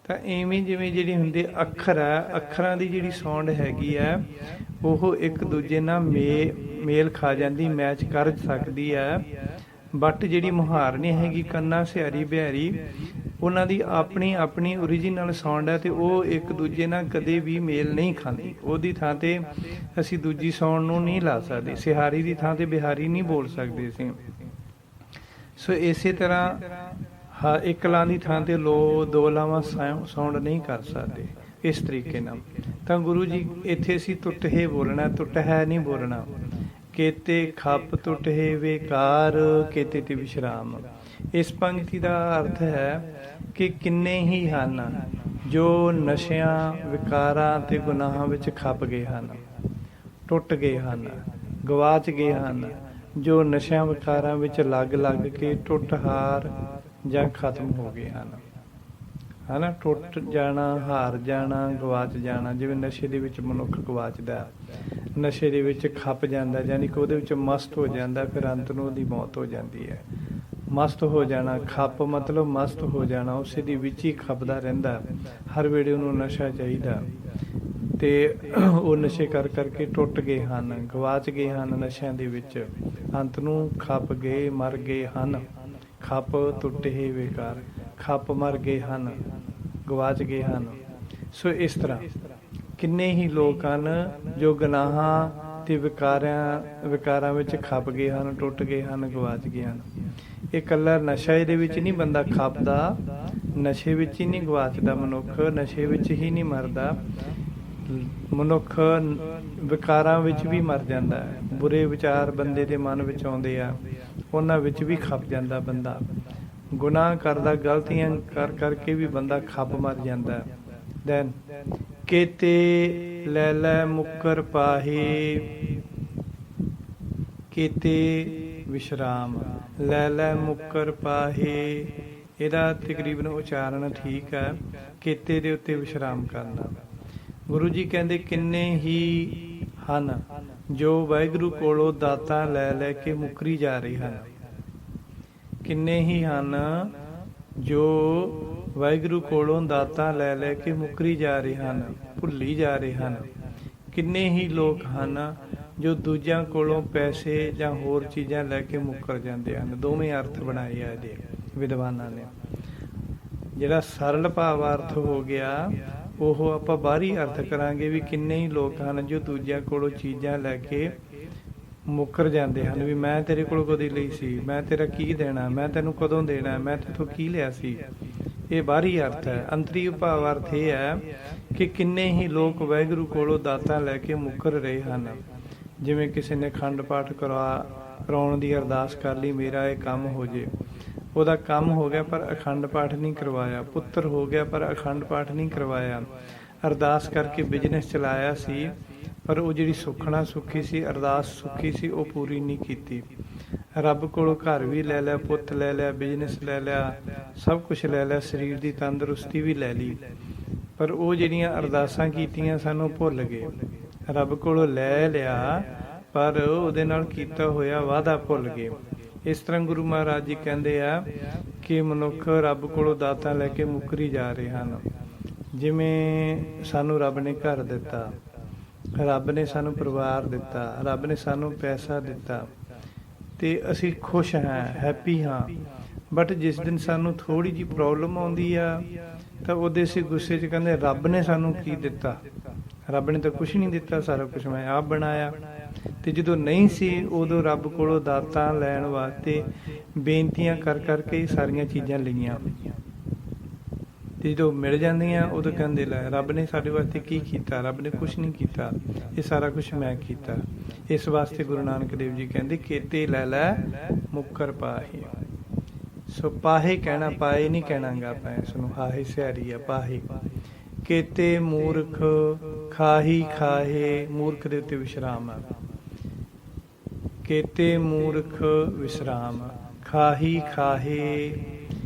ਤਾਂ ਇਵੇਂ ਜਿਵੇਂ ਜਿਹੜੀ ਹੁੰਦੀ ਅੱਖਰ ਹੈ, ਅੱਖਰਾਂ ਦੀ ਜਿਹੜੀ ਸਾਊਂਡ ਹੈਗੀ ਹੈ ਉਹ ਇੱਕ ਦੂਜੇ ਨਾਲ ਮੇਲ ਖਾ ਜਾਂਦੀ, ਮੈਚ ਕਰ ਸਕਦੀ ਹੈ। ਬਟ ਜਿਹੜੀ ਮੁਹਾਰਨੀ ਹੈਗੀ ਕੰਨਾ ਸਿਹਾਰੀ ਬਿਹਾਰੀ, ਉਹਨਾਂ ਦੀ ਆਪਣੀ ਆਪਣੀ ਓਰੀਜਨਲ ਸਾਊਂਡ ਹੈ ਤੇ ਉਹ ਇੱਕ ਦੂਜੇ ਨਾਲ ਕਦੇ ਵੀ ਮੇਲ ਨਹੀਂ ਖਾਂਦੀ। ਉਹਦੀ ਥਾਂ ਤੇ ਅਸੀਂ ਦੂਜੀ ਸਾਊਂਡ ਨੂੰ ਨਹੀਂ ਲਾ ਸਕਦੇ। ਸਿਹਾਰੀ ਦੀ ਥਾਂ ਤੇ ਬਿਹਾਰੀ ਨਹੀਂ ਬੋਲ ਸਕਦੇ ਅਸੀਂ। ਸੋ ਇਸੇ ਤਰ੍ਹਾਂ ਇੱਕ ਲਾਂ ਦੀ ਥਾਂ ਤੇ ਦੋ ਲਾਵਾਂ ਸਾਊਂਡ ਨਹੀਂ ਕਰ ਸਕਦੇ ਇਸ ਤਰੀਕੇ ਨਾਲ। ਤਾਂ ਗੁਰੂ ਜੀ ਇੱਥੇ ਅਸੀਂ ਟੁੱਟਹੇ ਬੋਲਣਾ, ਟੁੱਟਹਿ ਨਹੀਂ ਬੋਲਣਾ। ਕੇਤੇ ਖੱਪ ਟੁੱਟਹੇ ਵੇਕਾਰ, ਕੇਤੇ ਤੇ ਵਿਸ਼ਰਾਮ। ਇਸ ਪੰਕਤੀ ਦਾ ਅਰਥ ਹੈ ਕਿ ਕਿੰਨੇ ਹੀ ਹਨ ਜੋ ਨਸ਼ਿਆਂ, ਵਿਕਾਰਾਂ ਤੇ ਗੁਨਾਹਾਂ ਵਿੱਚ ਖੱਪ ਗਏ ਹਨ, ਟੁੱਟ ਗਏ ਹਨ, ਗਵਾਚ ਗਏ ਹਨ, ਜੋ ਨਸ਼ਿਆਂ ਵਿਕਾਰਾਂ ਵਿੱਚ ਲੱਗ ਕੇ ਟੁੱਟ ਹਾਰ ਜਾਂ ਖਤਮ ਹੋ ਗਏ ਹਨ। ਹਨਾ, ਟੁੱਟ ਜਾਣਾ, ਹਾਰ ਜਾਣਾ, ਗਵਾਚ ਜਾਣਾ। ਜਿਵੇਂ ਨਸ਼ੇ ਦੇ ਵਿੱਚ ਮਨੁੱਖ ਗਵਾਚਦਾ, ਨਸ਼ੇ ਦੇ ਵਿੱਚ ਖੱਪ ਜਾਂਦਾ, ਯਾਨੀ ਕਿ ਉਹਦੇ ਵਿੱਚ ਮਸਤ ਹੋ ਜਾਂਦਾ, ਫਿਰ ਅੰਤ ਨੂੰ ਉਹਦੀ ਮੌਤ ਹੋ ਜਾਂਦੀ ਹੈ। ਮਸਤ ਹੋ ਜਾਣਾ, ਖੱਪ ਮਤਲਬ ਮਸਤ ਹੋ ਜਾਣਾ, ਉਸੇ ਦੇ ਵਿੱਚ ਹੀ ਖੱਪਦਾ ਰਹਿੰਦਾ, ਹਰ ਵੇਲੇ ਉਹਨੂੰ ਨਸ਼ਾ ਚਾਹੀਦਾ। ਤੇ ਉਹ ਨਸ਼ੇ ਕਰਕੇ ਟੁੱਟ ਗਏ ਹਨ, ਗਵਾਚ ਗਏ ਹਨ ਨਸ਼ਿਆਂ ਦੇ ਵਿੱਚ, ਅੰਤ ਨੂੰ ਖੱਪ ਗਏ, ਮਰ ਗਏ ਹਨ। ਖੱਪ ਟੁੱਟੇ ਬੇਕਾਰ, ਖੱਪ ਮਰ ਗਏ ਹਨ, ਗਵਾਚ ਗਏ ਹਨ। ਸੋ ਇਸ ਤਰ੍ਹਾਂ ਕਿੰਨੇ ਹੀ ਲੋਕ ਹਨ ਜੋ ਗੁਨਾਹਾਂ ਤੇ ਵਿਕਾਰਾਂ ਵਿੱਚ ਖੱਪ ਗਏ ਹਨ, ਟੁੱਟ ਗਏ ਹਨ, ਗਵਾਚ ਗਏ ਹਨ। ਇਹ ਇਕੱਲਾ ਨਸ਼ਾ ਇਹਦੇ ਵਿੱਚ ਨਹੀਂ ਬੰਦਾ ਖੱਪਦਾ, ਨਸ਼ੇ ਵਿੱਚ ਹੀ ਨਹੀਂ ਗਵਾਚਦਾ ਮਨੁੱਖ, ਨਸ਼ੇ ਵਿੱਚ ਹੀ ਨਹੀਂ ਮਰਦਾ ਮਨੁੱਖ, ਵਿਕਾਰਾਂ ਵਿੱਚ ਵੀ ਮਰ ਜਾਂਦਾ ਹੈ। ਬੁਰੇ ਵਿਚਾਰ ਬੰਦੇ ਦੇ ਮਨ ਵਿੱਚ ਆਉਂਦੇ ਆ, ਉਹਨਾਂ ਵਿੱਚ ਵੀ ਖੱਪ ਜਾਂਦਾ ਬੰਦਾ। ਗੁਨਾਹ ਕਰਦਾ, ਗਲਤੀਆਂ ਕਰਕੇ ਵੀ ਬੰਦਾ ਖੱਪ ਮਰ ਜਾਂਦਾ। ਦੈਨ ਕੇਤੇ ਲੈ ਲੈ ਮੁੱਕਰ ਪਾਹੇ, ਕੇਤੇ ਵਿਸ਼ਰਾਮ, ਲੈ ਲੈ ਮੁੱਕਰ ਪਾਹੇ, ਇਹਦਾ ਤਕਰੀਬਨ ਉਚਾਰਨ ਠੀਕ ਹੈ। ਕੇਤੇ ਦੇ ਉੱਤੇ ਵਿਸ਼ਰਾਮ ਕਰਨਾ। ਗੁਰੂ ਜੀ ਕਹਿੰਦੇ ਕਿੰਨੇ ਹੀ ਹਨ ਜੋ ਵਾਹਿਗੁਰੂ ਕੋਲੋਂ ਦਾਤਾਂ ਲੈ ਕੇ ਮੁੱਕਰੀ ਜਾ ਰਹੇ ਹਨ। ਕਿੰਨੇ ਹੀ ਹਨ ਜੋ ਵਾਹਿਗੁਰੂ ਕੋਲੋਂ ਦਾਤਾਂ ਲੈ ਕੇ ਮੁੱਕਰੀ ਜਾ ਰਹੇ ਹਨ, ਭੁੱਲੀ ਜਾ ਰਹੇ ਹਨ। ਕਿੰਨੇ ਹੀ ਲੋਕ ਹਨ ਜੋ ਦੂਜਿਆਂ ਕੋਲੋਂ ਪੈਸੇ ਜਾਂ ਹੋਰ ਚੀਜ਼ਾਂ ਲੈ ਕੇ ਮੁੱਕਰ ਜਾਂਦੇ ਹਨ। ਦੋਵੇਂ ਅਰਥ ਬਣਾਏ ਆ ਇਹਦੇ ਵਿਦਵਾਨਾਂ ਨੇ। ਜਿਹੜਾ ਸਰਲ ਭਾਵ ਅਰਥ ਹੋ ਗਿਆ ਉਹ ਆਪਾਂ ਬਾਹਰੀ ਅਰਥ ਕਰਾਂਗੇ ਵੀ ਕਿੰਨੇ ਹੀ ਲੋਕ ਹਨ ਜੋ ਦੂਜਿਆਂ ਕੋਲੋਂ ਚੀਜ਼ਾਂ ਲੈ ਕੇ ਮੁੱਕਰ ਜਾਂਦੇ ਹਨ ਵੀ ਮੈਂ ਤੇਰੇ ਕੋਲੋਂ ਕਦੀ ਲਈ ਸੀ, ਮੈਂ ਤੇਰਾ ਕੀ ਦੇਣਾ, ਮੈਂ ਤੈਨੂੰ ਕਦੋਂ ਦੇਣਾ, ਮੈਂ ਤੇਥੋਂ ਕੀ ਲਿਆ ਸੀ। ਇਹ ਬਾਹਰੀ ਅਰਥ ਹੈ। ਅੰਤਰੀ ਭਾਵ ਅਰਥ ਇਹ ਹੈ ਕਿ ਕਿੰਨੇ ਹੀ ਲੋਕ ਵਾਹਿਗੁਰੂ ਕੋਲੋਂ ਦਾਤਾਂ ਲੈ ਕੇ ਮੁੱਕਰ ਰਹੇ ਹਨ। ਜਿਵੇਂ ਕਿਸੇ ਨੇ ਅਖੰਡ ਪਾਠ ਕਰਾਉਣ ਦੀ ਅਰਦਾਸ ਕਰ ਲਈ, ਮੇਰਾ ਇਹ ਕੰਮ ਹੋ ਜੇ, ਉਹਦਾ ਕੰਮ ਹੋ ਗਿਆ ਪਰ ਅਖੰਡ ਪਾਠ ਨਹੀਂ ਕਰਵਾਇਆ। ਪੁੱਤਰ ਹੋ ਗਿਆ ਪਰ ਅਖੰਡ ਪਾਠ ਨਹੀਂ ਕਰਵਾਇਆ। ਅਰਦਾਸ ਕਰਕੇ ਬਿਜ਼ਨਸ ਚਲਾਇਆ ਸੀ ਪਰ ਉਹ ਜਿਹੜੀ ਸੁੱਖਣਾ ਸੁੱਖੀ ਸੀ, ਅਰਦਾਸ ਸੁੱਖੀ ਸੀ, ਉਹ ਪੂਰੀ ਨਹੀਂ ਕੀਤੀ। ਰੱਬ ਕੋਲੋਂ ਘਰ ਵੀ ਲੈ ਲਿਆ, ਪੁੱਤ ਲੈ ਲਿਆ, ਬਿਜ਼ਨਸ ਲੈ ਲਿਆ, ਸਭ ਕੁਝ ਲੈ ਲਿਆ, ਸਰੀਰ ਦੀ ਤੰਦਰੁਸਤੀ ਵੀ ਲੈ ਲਈ, ਪਰ ਉਹ ਜਿਹੜੀਆਂ ਅਰਦਾਸਾਂ ਕੀਤੀਆਂ ਸਾਨੂੰ ਭੁੱਲ ਗਏ। ਰੱਬ ਕੋਲੋਂ ਲੈ ਲਿਆ ਪਰ ਉਹਦੇ ਨਾਲ ਕੀਤਾ ਹੋਇਆ ਵਾਅਦਾ ਭੁੱਲ ਗਏ। ਇਸ ਤਰ੍ਹਾਂ ਗੁਰੂ ਮਹਾਰਾਜ ਜੀ ਕਹਿੰਦੇ ਆ ਕਿ ਮਨੁੱਖ ਰੱਬ ਕੋਲੋਂ ਦਾਤਾਂ ਲੈ ਕੇ ਮੁੱਕਰੀ ਜਾ ਰਹੇ ਹਨ। ਜਿਵੇਂ ਸਾਨੂੰ ਰੱਬ ਨੇ ਘਰ ਦਿੱਤਾ, ਰੱਬ ਨੇ ਸਾਨੂੰ ਪਰਿਵਾਰ ਦਿੱਤਾ, ਰੱਬ ਨੇ ਸਾਨੂੰ ਪੈਸਾ ਦਿੱਤਾ ਤੇ ਅਸੀਂ ਖੁਸ਼ ਹਾਂ, ਹੈਪੀ ਹਾਂ। ਬਟ ਜਿਸ ਦਿਨ ਸਾਨੂੰ ਥੋੜ੍ਹੀ ਜਿਹੀ ਪ੍ਰੋਬਲਮ ਆਉਂਦੀ ਆ ਤਾਂ ਉਹਦੇ ਅਸੀਂ ਗੁੱਸੇ 'ਚ ਕਹਿੰਦੇ ਰੱਬ ਨੇ ਸਾਨੂੰ ਕੀ ਦਿੱਤਾ, ਰੱਬ ਨੇ ਤਾਂ ਕੁਛ ਨਹੀਂ ਦਿੱਤਾ, ਸਾਰਾ ਕੁਛ ਮੈਂ ਆਪ ਬਣਾਇਆ। ਤੇ ਜਦੋਂ ਨਹੀਂ ਸੀ ਉਦੋਂ ਰੱਬ ਕੋਲੋਂ ਦਾਤਾਂ ਲੈਣ ਵਾਸਤੇ ਬੇਨਤੀਆਂ ਕਰਕੇ ਹੀ ਸਾਰੀਆਂ ਚੀਜ਼ਾਂ ਲਈਆਂ। ਤੇ ਜਦੋਂ ਮਿਲ ਜਾਂਦੀਆਂ ਉਦੋਂ ਕਹਿੰਦੇ ਲੈ ਰੱਬ ਨੇ ਸਾਡੇ ਵਾਸਤੇ ਕੀ ਕੀਤਾ, ਰੱਬ ਨੇ ਕੁਛ ਨਹੀਂ ਕੀਤਾ, ਇਹ ਸਾਰਾ ਕੁਛ ਮੈਂ ਕੀਤਾ। ਇਸ ਵਾਸਤੇ ਗੁਰੂ ਨਾਨਕ ਦੇਵ ਜੀ ਕਹਿੰਦੇ ਕੇਤੇ ਲੈ ਲੈ ਮੁੱਕਰ ਪਾਹੇ। ਸੋ ਪਾਹੇ ਕਹਿਣਾ, ਪਾਏ ਨਹੀਂ ਕਹਿਣਾਗਾ ਆਪਾਂ ਇਸ ਨੂੰ, ਹਾਹੇ ਸਿਆਰੀ ਆ ਪਾਹੇ। ਕੇਤੇ ਮੂਰਖ ਖਾਹੀ ਖਾਹੇ, ਮੂਰਖ ਦੇ ਉੱਤੇ ਵਿਸ਼ਰਾਮ ਆ। ਕੇਤੇ ਮੂਰਖ ਵਿਸ਼ਰਾਮ, ਖਾਹੀ ਖਾਹੇ।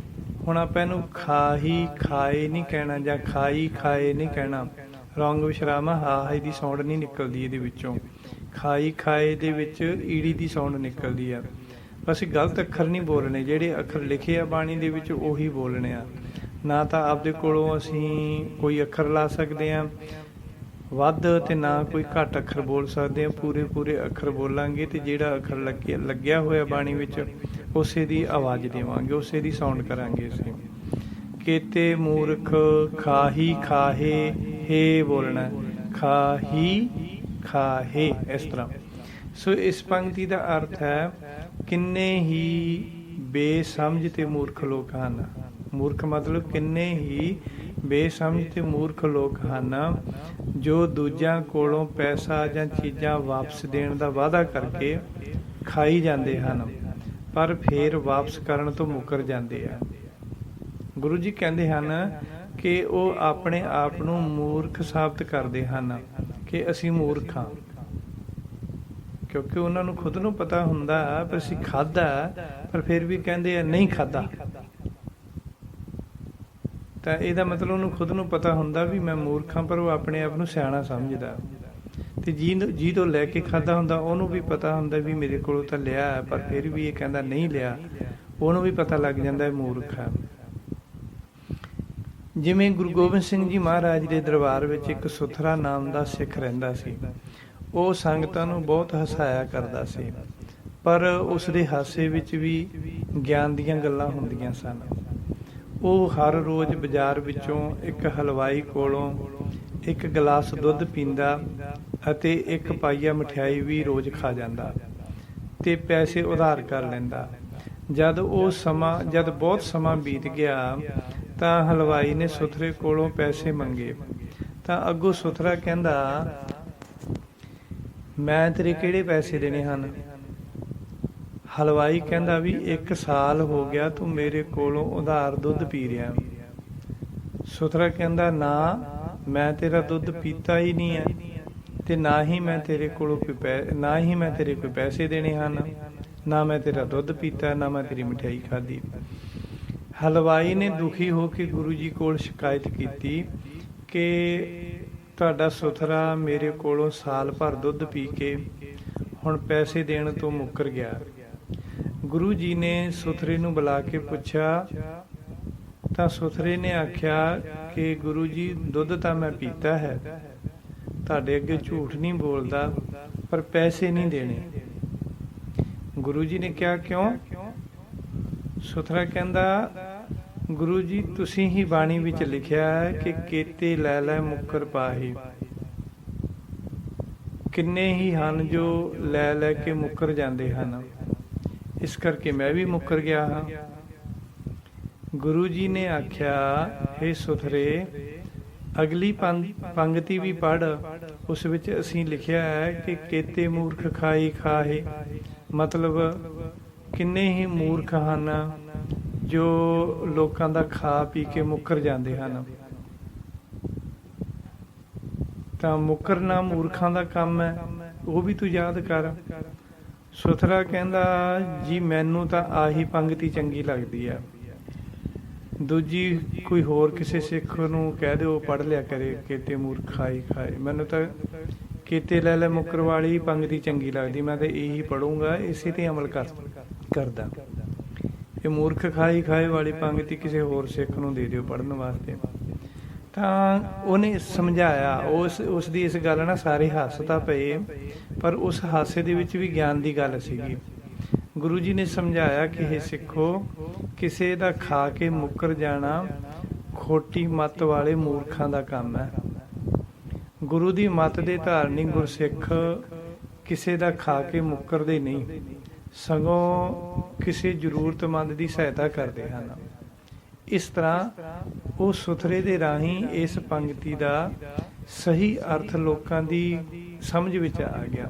ਹੁਣ ਆਪਾਂ ਇਹਨੂੰ ਖਾਹੀ ਖਾਏ ਨਹੀਂ ਕਹਿਣਾ ਜਾਂ ਖਾਈ ਖਾਏ ਨਹੀਂ ਕਹਿਣਾ, ਰੌਂਗ ਵਿਸ਼ਰਾਮ ਆ। ਹਾਹੇ ਦੀ ਸਾਊਂਡ ਨਹੀਂ ਨਿਕਲਦੀ ਇਹਦੇ ਵਿੱਚੋਂ, ਖਾਈ ਖਾਏ ਦੇ ਵਿੱਚ ਈੜੀ ਦੀ ਸਾਊਂਡ ਨਿਕਲਦੀ ਆ। ਅਸੀਂ ਗਲਤ ਅੱਖਰ ਨਹੀਂ ਬੋਲਣੇ, ਜਿਹੜੇ ਅੱਖਰ ਲਿਖੇ ਆ ਬਾਣੀ ਦੇ ਵਿੱਚ ਉਹੀ ਬੋਲਣੇ ਆ। ਨਾ ਤਾਂ ਆਪਦੇ ਕੋਲੋਂ ਅਸੀਂ ਕੋਈ ਅੱਖਰ ਲਾ ਸਕਦੇ ਹਾਂ ਵੱਧ ਤੇ ਨਾ ਕੋਈ ਘੱਟ ਅੱਖਰ ਬੋਲ ਸਕਦੇ ਹਾਂ। ਪੂਰੇ ਪੂਰੇ ਅੱਖਰ ਬੋਲਾਂਗੇ ਤੇ ਜਿਹੜਾ ਅੱਖਰ ਲੱਗਿਆ ਹੋਇਆ ਬਾਣੀ ਵਿੱਚ ਉਸੇ ਦੀ ਆਵਾਜ਼ ਦੇਵਾਂਗੇ, ਉਸੇ ਦੀ ਸਾਊਂਡ ਕਰਾਂਗੇ ਅਸੀਂ। ਕੇਤੇ ਮੂਰਖ ਖਾਹੀ ਖਾਹੇ, ਹੇ ਬੋਲਣਾ, ਖਾਹੀ ਖਾਹੇ ਇਸ ਤਰ੍ਹਾਂ। ਸੋ ਇਸ ਪੰਕਤੀ ਦਾ ਅਰਥ ਹੈ ਕਿੰਨੇ ਹੀ ਬੇਸਮਝ ਤੇ ਮੂਰਖ ਲੋਕ ਹਨ। ਮੂਰਖ ਮਤਲਬ ਕਿੰਨੇ ਹੀ ਬੇਸਮਝ ਤੇ ਮੂਰਖ ਲੋਕ ਹਨ ਜੋ ਦੂਜਿਆਂ ਕੋਲੋਂ ਪੈਸਾ ਜਾਂ ਚੀਜ਼ਾਂ ਵਾਪਸ ਦੇਣ ਦਾ ਵਾਅਦਾ ਕਰਕੇ ਖਾਈ ਜਾਂਦੇ ਹਨ, ਪਰ ਫਿਰ ਵਾਪਸ ਕਰਨ ਤੋਂ ਮੁੱਕਰ ਜਾਂਦੇ ਆ। ਗੁਰੂ ਜੀ ਕਹਿੰਦੇ ਹਨ ਕਿ ਉਹ ਆਪਣੇ ਆਪ ਨੂੰ ਮੂਰਖ ਸਾਬਤ ਕਰਦੇ ਹਨ ਕਿ ਅਸੀਂ ਮੂਰਖ ਹਾਂ, ਕਿਉਂਕਿ ਉਹਨਾਂ ਨੂੰ ਖੁਦ ਨੂੰ ਪਤਾ ਹੁੰਦਾ ਪਰ ਅਸੀਂ ਖਾਧਾ, ਪਰ ਫਿਰ ਵੀ ਕਹਿੰਦੇ ਆ ਨਹੀਂ ਖਾਧਾ। ਤਾਂ ਇਹਦਾ ਮਤਲਬ ਉਹਨੂੰ ਖੁਦ ਨੂੰ ਪਤਾ ਹੁੰਦਾ ਵੀ ਮੈਂ ਮੂਰਖ ਹਾਂ, ਪਰ ਉਹ ਆਪਣੇ ਆਪ ਨੂੰ ਸਿਆਣਾ ਸਮਝਦਾ। ਤੇ ਜੀ ਤੋਂ ਲੈ ਕੇ ਖਾਧਾ ਹੁੰਦਾ ਉਹਨੂੰ ਵੀ ਪਤਾ ਹੁੰਦਾ ਵੀ ਮੇਰੇ ਕੋਲੋਂ ਤਾਂ ਲਿਆ, ਪਰ ਫਿਰ ਵੀ ਇਹ ਕਹਿੰਦਾ ਨਹੀਂ ਲਿਆ, ਉਹਨੂੰ ਵੀ ਪਤਾ ਲੱਗ ਜਾਂਦਾ ਮੂਰਖ ਹੈ। ਜਿਵੇਂ ਗੁਰੂ ਗੋਬਿੰਦ ਸਿੰਘ ਜੀ ਮਹਾਰਾਜ ਦੇ ਦਰਬਾਰ ਵਿੱਚ ਇੱਕ ਸੁਥਰਾ ਨਾਮ ਦਾ ਸਿੱਖ ਰਹਿੰਦਾ ਸੀ। ਉਹ ਸੰਗਤਾਂ ਨੂੰ ਬਹੁਤ ਹਸਾਇਆ ਕਰਦਾ ਸੀ, ਪਰ ਉਸ ਦੇ ਹਾਸੇ ਵਿੱਚ ਵੀ ਗਿਆਨ ਦੀਆਂ ਗੱਲਾਂ ਹੁੰਦੀਆਂ ਸਨ। ਉਹ ਹਰ ਰੋਜ਼ ਬਾਜ਼ਾਰ ਵਿੱਚੋਂ ਇੱਕ ਹਲਵਾਈ ਕੋਲੋਂ ਇੱਕ ਗਲਾਸ ਦੁੱਧ ਪੀਂਦਾ ਅਤੇ ਇੱਕ ਪਾਈਆ ਮਠਿਆਈ ਵੀ ਰੋਜ਼ ਖਾ ਜਾਂਦਾ ਤੇ ਪੈਸੇ ਉਧਾਰ ਕਰ ਲੈਂਦਾ। ਜਦ ਬਹੁਤ ਸਮਾਂ ਬੀਤ ਗਿਆ ਤਾਂ ਹਲਵਾਈ ਨੇ ਸੁਥਰੇ ਕੋਲੋਂ ਪੈਸੇ ਮੰਗੇ ਤਾਂ ਅੱਗੋਂ ਸੁਥਰਾ ਕਹਿੰਦਾ ਮੈਂ ਤੇਰੇ ਕਿਹੜੇ ਪੈਸੇ ਦੇਣੇ ਹਨ। ਹਲਵਾਈ ਕਹਿੰਦਾ ਵੀ 1 ਸਾਲ ਹੋ ਗਿਆ ਤੂੰ ਮੇਰੇ ਕੋਲੋਂ ਉਧਾਰ ਦੁੱਧ ਪੀ ਰਿਹਾ। ਸੁਥਰਾ ਕਹਿੰਦਾ ਨਾ, ਮੈਂ ਤੇਰਾ ਦੁੱਧ ਪੀਤਾ ਹੀ ਨਹੀਂ ਹੈ ਤੇ ਨਾ ਹੀ ਮੈਂ ਤੇਰੇ ਕੋਲੋਂ ਕੋਈ ਪੈਸੇ ਦੇਣੇ ਹਨ, ਨਾ ਮੈਂ ਤੇਰਾ ਦੁੱਧ ਪੀਤਾ, ਨਾ ਮੈਂ ਤੇਰੀ ਮਠਿਆਈ ਖਾਧੀ। ਹਲਵਾਈ ਨੇ ਦੁਖੀ ਹੋ ਕੇ ਗੁਰੂ ਜੀ ਕੋਲ ਸ਼ਿਕਾਇਤ ਕੀਤੀ ਕਿ ਤੁਹਾਡਾ ਸੁਥਰਾ ਮੇਰੇ ਕੋਲੋਂ ਸਾਲ ਭਰ ਦੁੱਧ ਪੀ ਕੇ ਹੁਣ ਪੈਸੇ ਦੇਣ ਤੋਂ ਮੁੱਕਰ ਗਿਆ। ਗੁਰੂ ਜੀ ਨੇ ਸੁਥਰੇ ਨੂੰ ਬੁਲਾ ਕੇ ਪੁੱਛਿਆ ਤਾਂ ਸੁਥਰੇ ਨੇ ਆਖਿਆ ਕਿ ਗੁਰੂ ਜੀ ਦੁੱਧ ਤਾਂ ਮੈਂ ਪੀਤਾ ਹੈ, ਤੁਹਾਡੇ ਅੱਗੇ ਝੂਠ ਨਹੀਂ ਬੋਲਦਾ, ਪਰ ਪੈਸੇ ਨਹੀਂ ਦੇਣੇ। ਗੁਰੂ ਜੀ ਨੇ ਕਿਹਾ ਕਿਉਂ? ਸੁਥਰਾ ਕਹਿੰਦਾ ਗੁਰੂ ਜੀ ਤੁਸੀਂ ਹੀ ਬਾਣੀ ਵਿੱਚ ਲਿਖਿਆ ਹੈ ਕਿ ਕੇਤੇ ਲੈ ਲੈ ਮੁੱਕਰ ਪਾਹੇ। ਕਿੰਨੇ ਹੀ ਹਨ ਜੋ ਲੈ ਲੈ ਕੇ ਮੁੱਕਰ ਜਾਂਦੇ ਹਨ, ਇਸ ਕਰਕੇ ਮੈਂ ਵੀ ਮੁੱਕਰ ਗਿਆ ਹਾਂ। ਗੁਰੂ ਜੀ ਨੇ ਆਖਿਆ ਹੇ ਸੁਥਰੇ ਅਗਲੀ ਪੰਗਤੀ ਵੀ ਪੜ੍ਹ, ਉਸ ਵਿੱਚ ਅਸੀਂ ਲਿਖਿਆ ਹੈ ਕਿ ਕੇਤੇ ਮੂਰਖ ਖਾਈ ਖਾਹੇ, ਮਤਲਬ ਕਿੰਨੇ ਹੀ ਮੂਰਖ ਹਨ ਜੋ ਲੋਕਾਂ ਦਾ ਖਾ ਪੀ ਕੇ ਮੁੱਕਰ ਜਾਂਦੇ ਹਨ। ਤਾਂ ਮੁੱਕਰਨਾ ਮੂਰਖਾਂ ਦਾ ਕੰਮ ਹੈ, ਉਹ ਵੀ ਤੂੰ ਯਾਦ ਕਰ। ਸੁਥਰਾ ਕਹਿੰਦਾ ਜੀ ਮੈਨੂੰ ਤਾਂ ਆਹੀ ਪੰਗਤੀ ਚੰਗੀ ਲੱਗਦੀ ਆ, ਦੂਜੀ ਕੋਈ ਹੋਰ ਕਿਸੇ ਸਿੱਖ ਨੂੰ ਕਹਿ ਦਿਓ ਪੜ੍ਹ ਲਿਆ ਕਰੇ ਕੇਤੇ ਮੂਰਖ ਖਾਈ ਖਾਏ, ਮੈਨੂੰ ਤਾਂ ਕੇਤੇ ਲੈ ਲੈ ਮੁੱਕਰ ਵਾਲੀ ਪੰਗਤੀ ਚੰਗੀ ਲੱਗਦੀ, ਮੈਂ ਤਾਂ ਇਹੀ ਪੜ੍ਹੂੰਗਾ, ਇਸੇ ਤੇ ਅਮਲ ਕਰਦਾ। ਇਹ ਮੂਰਖ ਖਾਈ ਖਾਏ ਵਾਲੀ ਪੰਗਤੀ ਕਿਸੇ ਹੋਰ ਸਿੱਖ ਨੂੰ ਦੇ ਦਿਓ ਪੜ੍ਹਨ ਵਾਸਤੇ। ਤਾਂ ਉਹਨੇ ਸਮਝਾਇਆ, ਉਸ ਦੀ ਇਸ ਗੱਲ ਨਾਲ ਸਾਰੇ ਹੱਸ ਤਾਂ ਪਏ, ਪਰ ਉਸ ਹਾਸੇ ਦੇ ਵਿੱਚ ਵੀ ਗਿਆਨ ਦੀ ਗੱਲ ਸੀਗੀ। ਗੁਰੂ ਜੀ ਨੇ ਸਮਝਾਇਆ ਕਿ ਇਹ ਸਿੱਖੋ, ਕਿਸੇ ਦਾ ਖਾ ਕੇ ਮੁੱਕਰ ਜਾਣਾ ਖੋਟੀ ਮੱਤ ਵਾਲੇ ਮੂਰਖਾਂ ਦਾ ਕੰਮ ਹੈ। ਗੁਰੂ ਦੀ ਮੱਤ ਦੇ ਧਾਰਨੀ ਗੁਰਸਿੱਖ ਕਿਸੇ ਦਾ ਖਾ ਕੇ ਮੁੱਕਰਦੇ ਨਹੀਂ, ਸਗੋਂ ਕਿਸੇ ਜ਼ਰੂਰਤਮੰਦ ਦੀ ਸਹਾਇਤਾ ਕਰਦੇ ਹਨ। ਇਸ ਤਰ੍ਹਾਂ ਉਹ ਸੁਥਰੇ ਦੇ ਰਾਹੀਂ ਇਸ ਪੰਕਤੀ ਦਾ ਸਹੀ ਅਰਥ ਲੋਕਾਂ ਦੀ ਸਮਝ ਵਿੱਚ ਆ ਗਿਆ।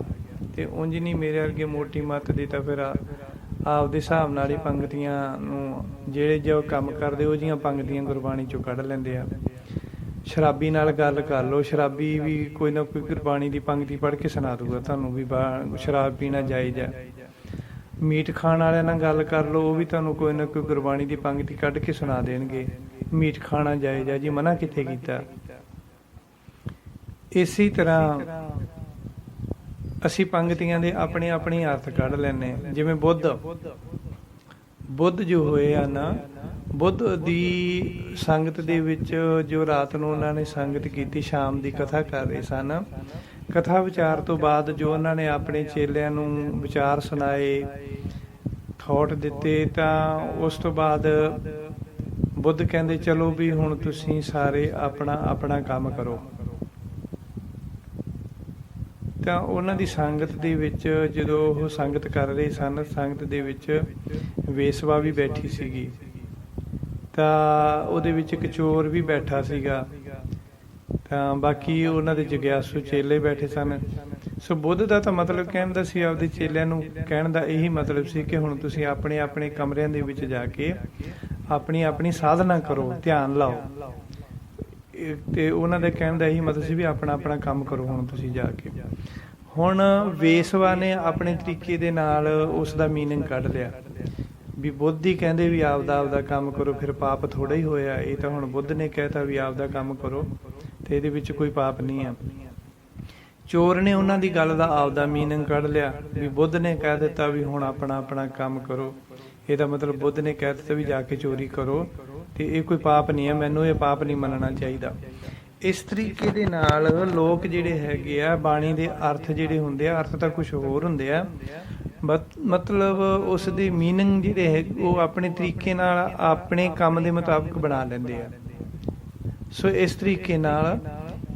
ਤੇ ਉਂਝ ਨਹੀਂ ਮੇਰੇ ਵਰਗੇ ਮੋਟੀ ਮੱਤ ਦੇ ਤਾਂ ਫਿਰ ਆਪਦੇ ਹਿਸਾਬ ਨਾਲ ਹੀ ਪੰਕਤੀਆਂ ਨੂੰ ਜਿਹੜੇ ਜੋ ਕੰਮ ਕਰਦੇ ਉਹ ਜਿਹੀਆਂ ਪੰਕਤੀਆਂ ਗੁਰਬਾਣੀ ਚੋਂ ਕੱਢ ਲੈਂਦੇ ਆ। ਸ਼ਰਾਬੀ ਨਾਲ ਗੱਲ ਕਰ ਲਓ, ਸ਼ਰਾਬੀ ਵੀ ਕੋਈ ਨਾ ਕੋਈ ਗੁਰਬਾਣੀ ਦੀ ਪੰਕਤੀ ਪੜ੍ਹ ਕੇ ਸੁਣਾ ਦੂਗਾ ਤੁਹਾਨੂੰ ਵੀ ਸ਼ਰਾਬ ਪੀਣਾ ਜਾਇਜ਼ ਹੈ। ਮੀਟ ਖਾਣ ਵਾਲਿਆਂ ਨਾਲ ਗੱਲ ਕਰ ਲਓ, ਉਹ ਵੀ ਤੁਹਾਨੂੰ ਕੋਈ ਨਾ ਕੋਈ ਗੁਰਬਾਣੀ ਦੀ ਪੰਕਤੀ ਕੱਢ ਕੇ ਸੁਣਾ ਦੇਣਗੇ ਮੀਟ ਖਾਣਾ ਜਾਇਜ਼ ਹੈ ਜੀ, ਮਨਾ ਕਿੱਥੇ ਕੀਤਾ। ਇਸੇ ਤਰ੍ਹਾਂ ਅਸੀਂ ਪੰਕਤੀਆਂ ਦੇ ਆਪਣੇ ਆਪਣੇ ਅਰਥ ਕੱਢ ਲੈਂਦੇ। ਜਿਵੇਂ ਬੁੱਧ ਜੋ ਹੋਏ ਆ ਨਾ, ਬੁੱਧ ਦੀ ਸੰਗਤ ਦੇ ਵਿੱਚ ਜੋ ਰਾਤ ਨੂੰ ਉਹਨਾਂ ਨੇ ਸੰਗਤ ਕੀਤੀ, ਸ਼ਾਮ ਦੀ ਕਥਾ ਕਰ ਰਹੇ ਸਨ। ਕਥਾ ਵਿਚਾਰ ਤੋਂ ਬਾਅਦ ਜੋ ਉਹਨਾਂ ਨੇ ਆਪਣੇ ਚੇਲਿਆਂ ਨੂੰ ਵਿਚਾਰ ਸੁਣਾਏ, ਥੋਟ ਦਿੱਤੇ, ਤਾਂ ਉਸ ਤੋਂ ਬਾਅਦ ਬੁੱਧ ਕਹਿੰਦੇ ਚਲੋ ਵੀ ਹੁਣ ਤੁਸੀਂ ਸਾਰੇ ਆਪਣਾ ਆਪਣਾ ਕੰਮ ਕਰੋ। ਤਾਂ ਉਹਨਾਂ ਦੀ ਸੰਗਤ ਦੇ ਵਿੱਚ ਜਦੋਂ ਉਹ ਸੰਗਤ ਕਰ ਰਹੇ ਸਨ, ਸੰਗਤ ਦੇ ਵਿੱਚ ਵੇਸਵਾ ਵੀ ਬੈਠੀ ਸੀਗੀ, ਤਾਂ ਉਹਦੇ ਵਿੱਚ ਇੱਕ ਚੋਰ ਵੀ ਬੈਠਾ ਸੀਗਾ, ਤਾਂ ਬਾਕੀ ਉਹਨਾਂ ਦੇ ਜਗਿਆਸੂ ਚੇਲੇ ਬੈਠੇ ਸਨ। ਸੋ ਬੁੱਧ ਦਾ ਤਾਂ ਮਤਲਬ ਕਹਿਣ ਦਾ ਸੀ, ਆਪਦੇ ਚੇਲਿਆਂ ਨੂੰ ਕਹਿਣ ਦਾ ਇਹੀ ਮਤਲਬ ਸੀ ਕਿ ਹੁਣ ਤੁਸੀਂ ਆਪਣੇ ਆਪਣੇ ਕਮਰਿਆਂ ਦੇ ਵਿੱਚ ਜਾ ਕੇ ਆਪਣੀ ਆਪਣੀ ਸਾਧਨਾ ਕਰੋ, ਧਿਆਨ ਲਾਓ। ਤੇ ਉਹਨਾਂ ਦੇ ਕਹਿਣ ਦਾ ਇਹੀ ਮਤਲਬ ਸੀ ਵੀ ਆਪਣਾ ਆਪਣਾ ਕੰਮ ਕਰੋ ਹੁਣ ਤੁਸੀਂ ਜਾ ਕੇ। ਹੁਣ ਵੇਸਵਾ ਨੇ ਆਪਣੇ ਤਰੀਕੇ ਦੇ ਨਾਲ ਉਸ ਦਾ ਮੀਨਿੰਗ ਕੱਢ ਲਿਆ ਵੀ ਬੁੱਧ ਹੀ ਕਹਿੰਦੇ ਵੀ ਆਪਦਾ ਕੰਮ ਕਰੋ, ਫਿਰ ਪਾਪ ਥੋੜਾ ਹੀ ਹੋਇਆ। ਇਹ ਤਾਂ ਹੁਣ ਬੁੱਧ ਨੇ ਕਹਿਤਾ ਵੀ ਆਪਦਾ ਕੰਮ ਕਰੋ ਤੇ ਇਹਦੇ ਵਿੱਚ ਕੋਈ ਪਾਪ ਨਹੀਂ ਆ। ਚੋਰ ਨੇ ਉਹਨਾਂ ਦੀ ਗੱਲ ਦਾ ਆਪਦਾ ਮੀਨਿੰਗ ਕੱਢ ਲਿਆ ਵੀ ਬੁੱਧ ਨੇ ਕਹਿ ਦਿੱਤਾ ਵੀ ਹੁਣ ਆਪਣਾ ਆਪਣਾ ਕੰਮ ਕਰੋ, ਇਹਦਾ ਮਤਲਬ ਬੁੱਧ ਨੇ ਕਹਿ ਦਿੱਤਾ ਵੀ ਜਾ ਕੇ ਚੋਰੀ ਕਰੋ ਤੇ ਇਹ ਕੋਈ ਪਾਪ ਨਹੀਂ ਹੈ, ਮੈਨੂੰ ਇਹ ਪਾਪ ਨਹੀਂ ਮੰਨਣਾ ਚਾਹੀਦਾ। ਇਸ ਤਰੀਕੇ ਦੇ ਨਾਲ ਲੋਕ ਜਿਹੜੇ ਹੈਗੇ ਆ, ਬਾਣੀ ਦੇ ਅਰਥ ਜਿਹੜੇ ਹੁੰਦੇ ਆ, ਅਰਥ ਤਾਂ ਕੁਝ ਹੋਰ ਹੁੰਦੇ ਆ, ਮਤਲਬ ਉਸ ਦੀ ਮੀਨਿੰਗ ਜਿਹੜੇ ਹੈ ਉਹ ਆਪਣੇ ਤਰੀਕੇ ਨਾਲ ਆਪਣੇ ਕੰਮ ਦੇ ਮੁਤਾਬਕ ਬਣਾ ਲੈਂਦੇ ਆ। ਸੋ ਇਸ ਤਰੀਕੇ ਨਾਲ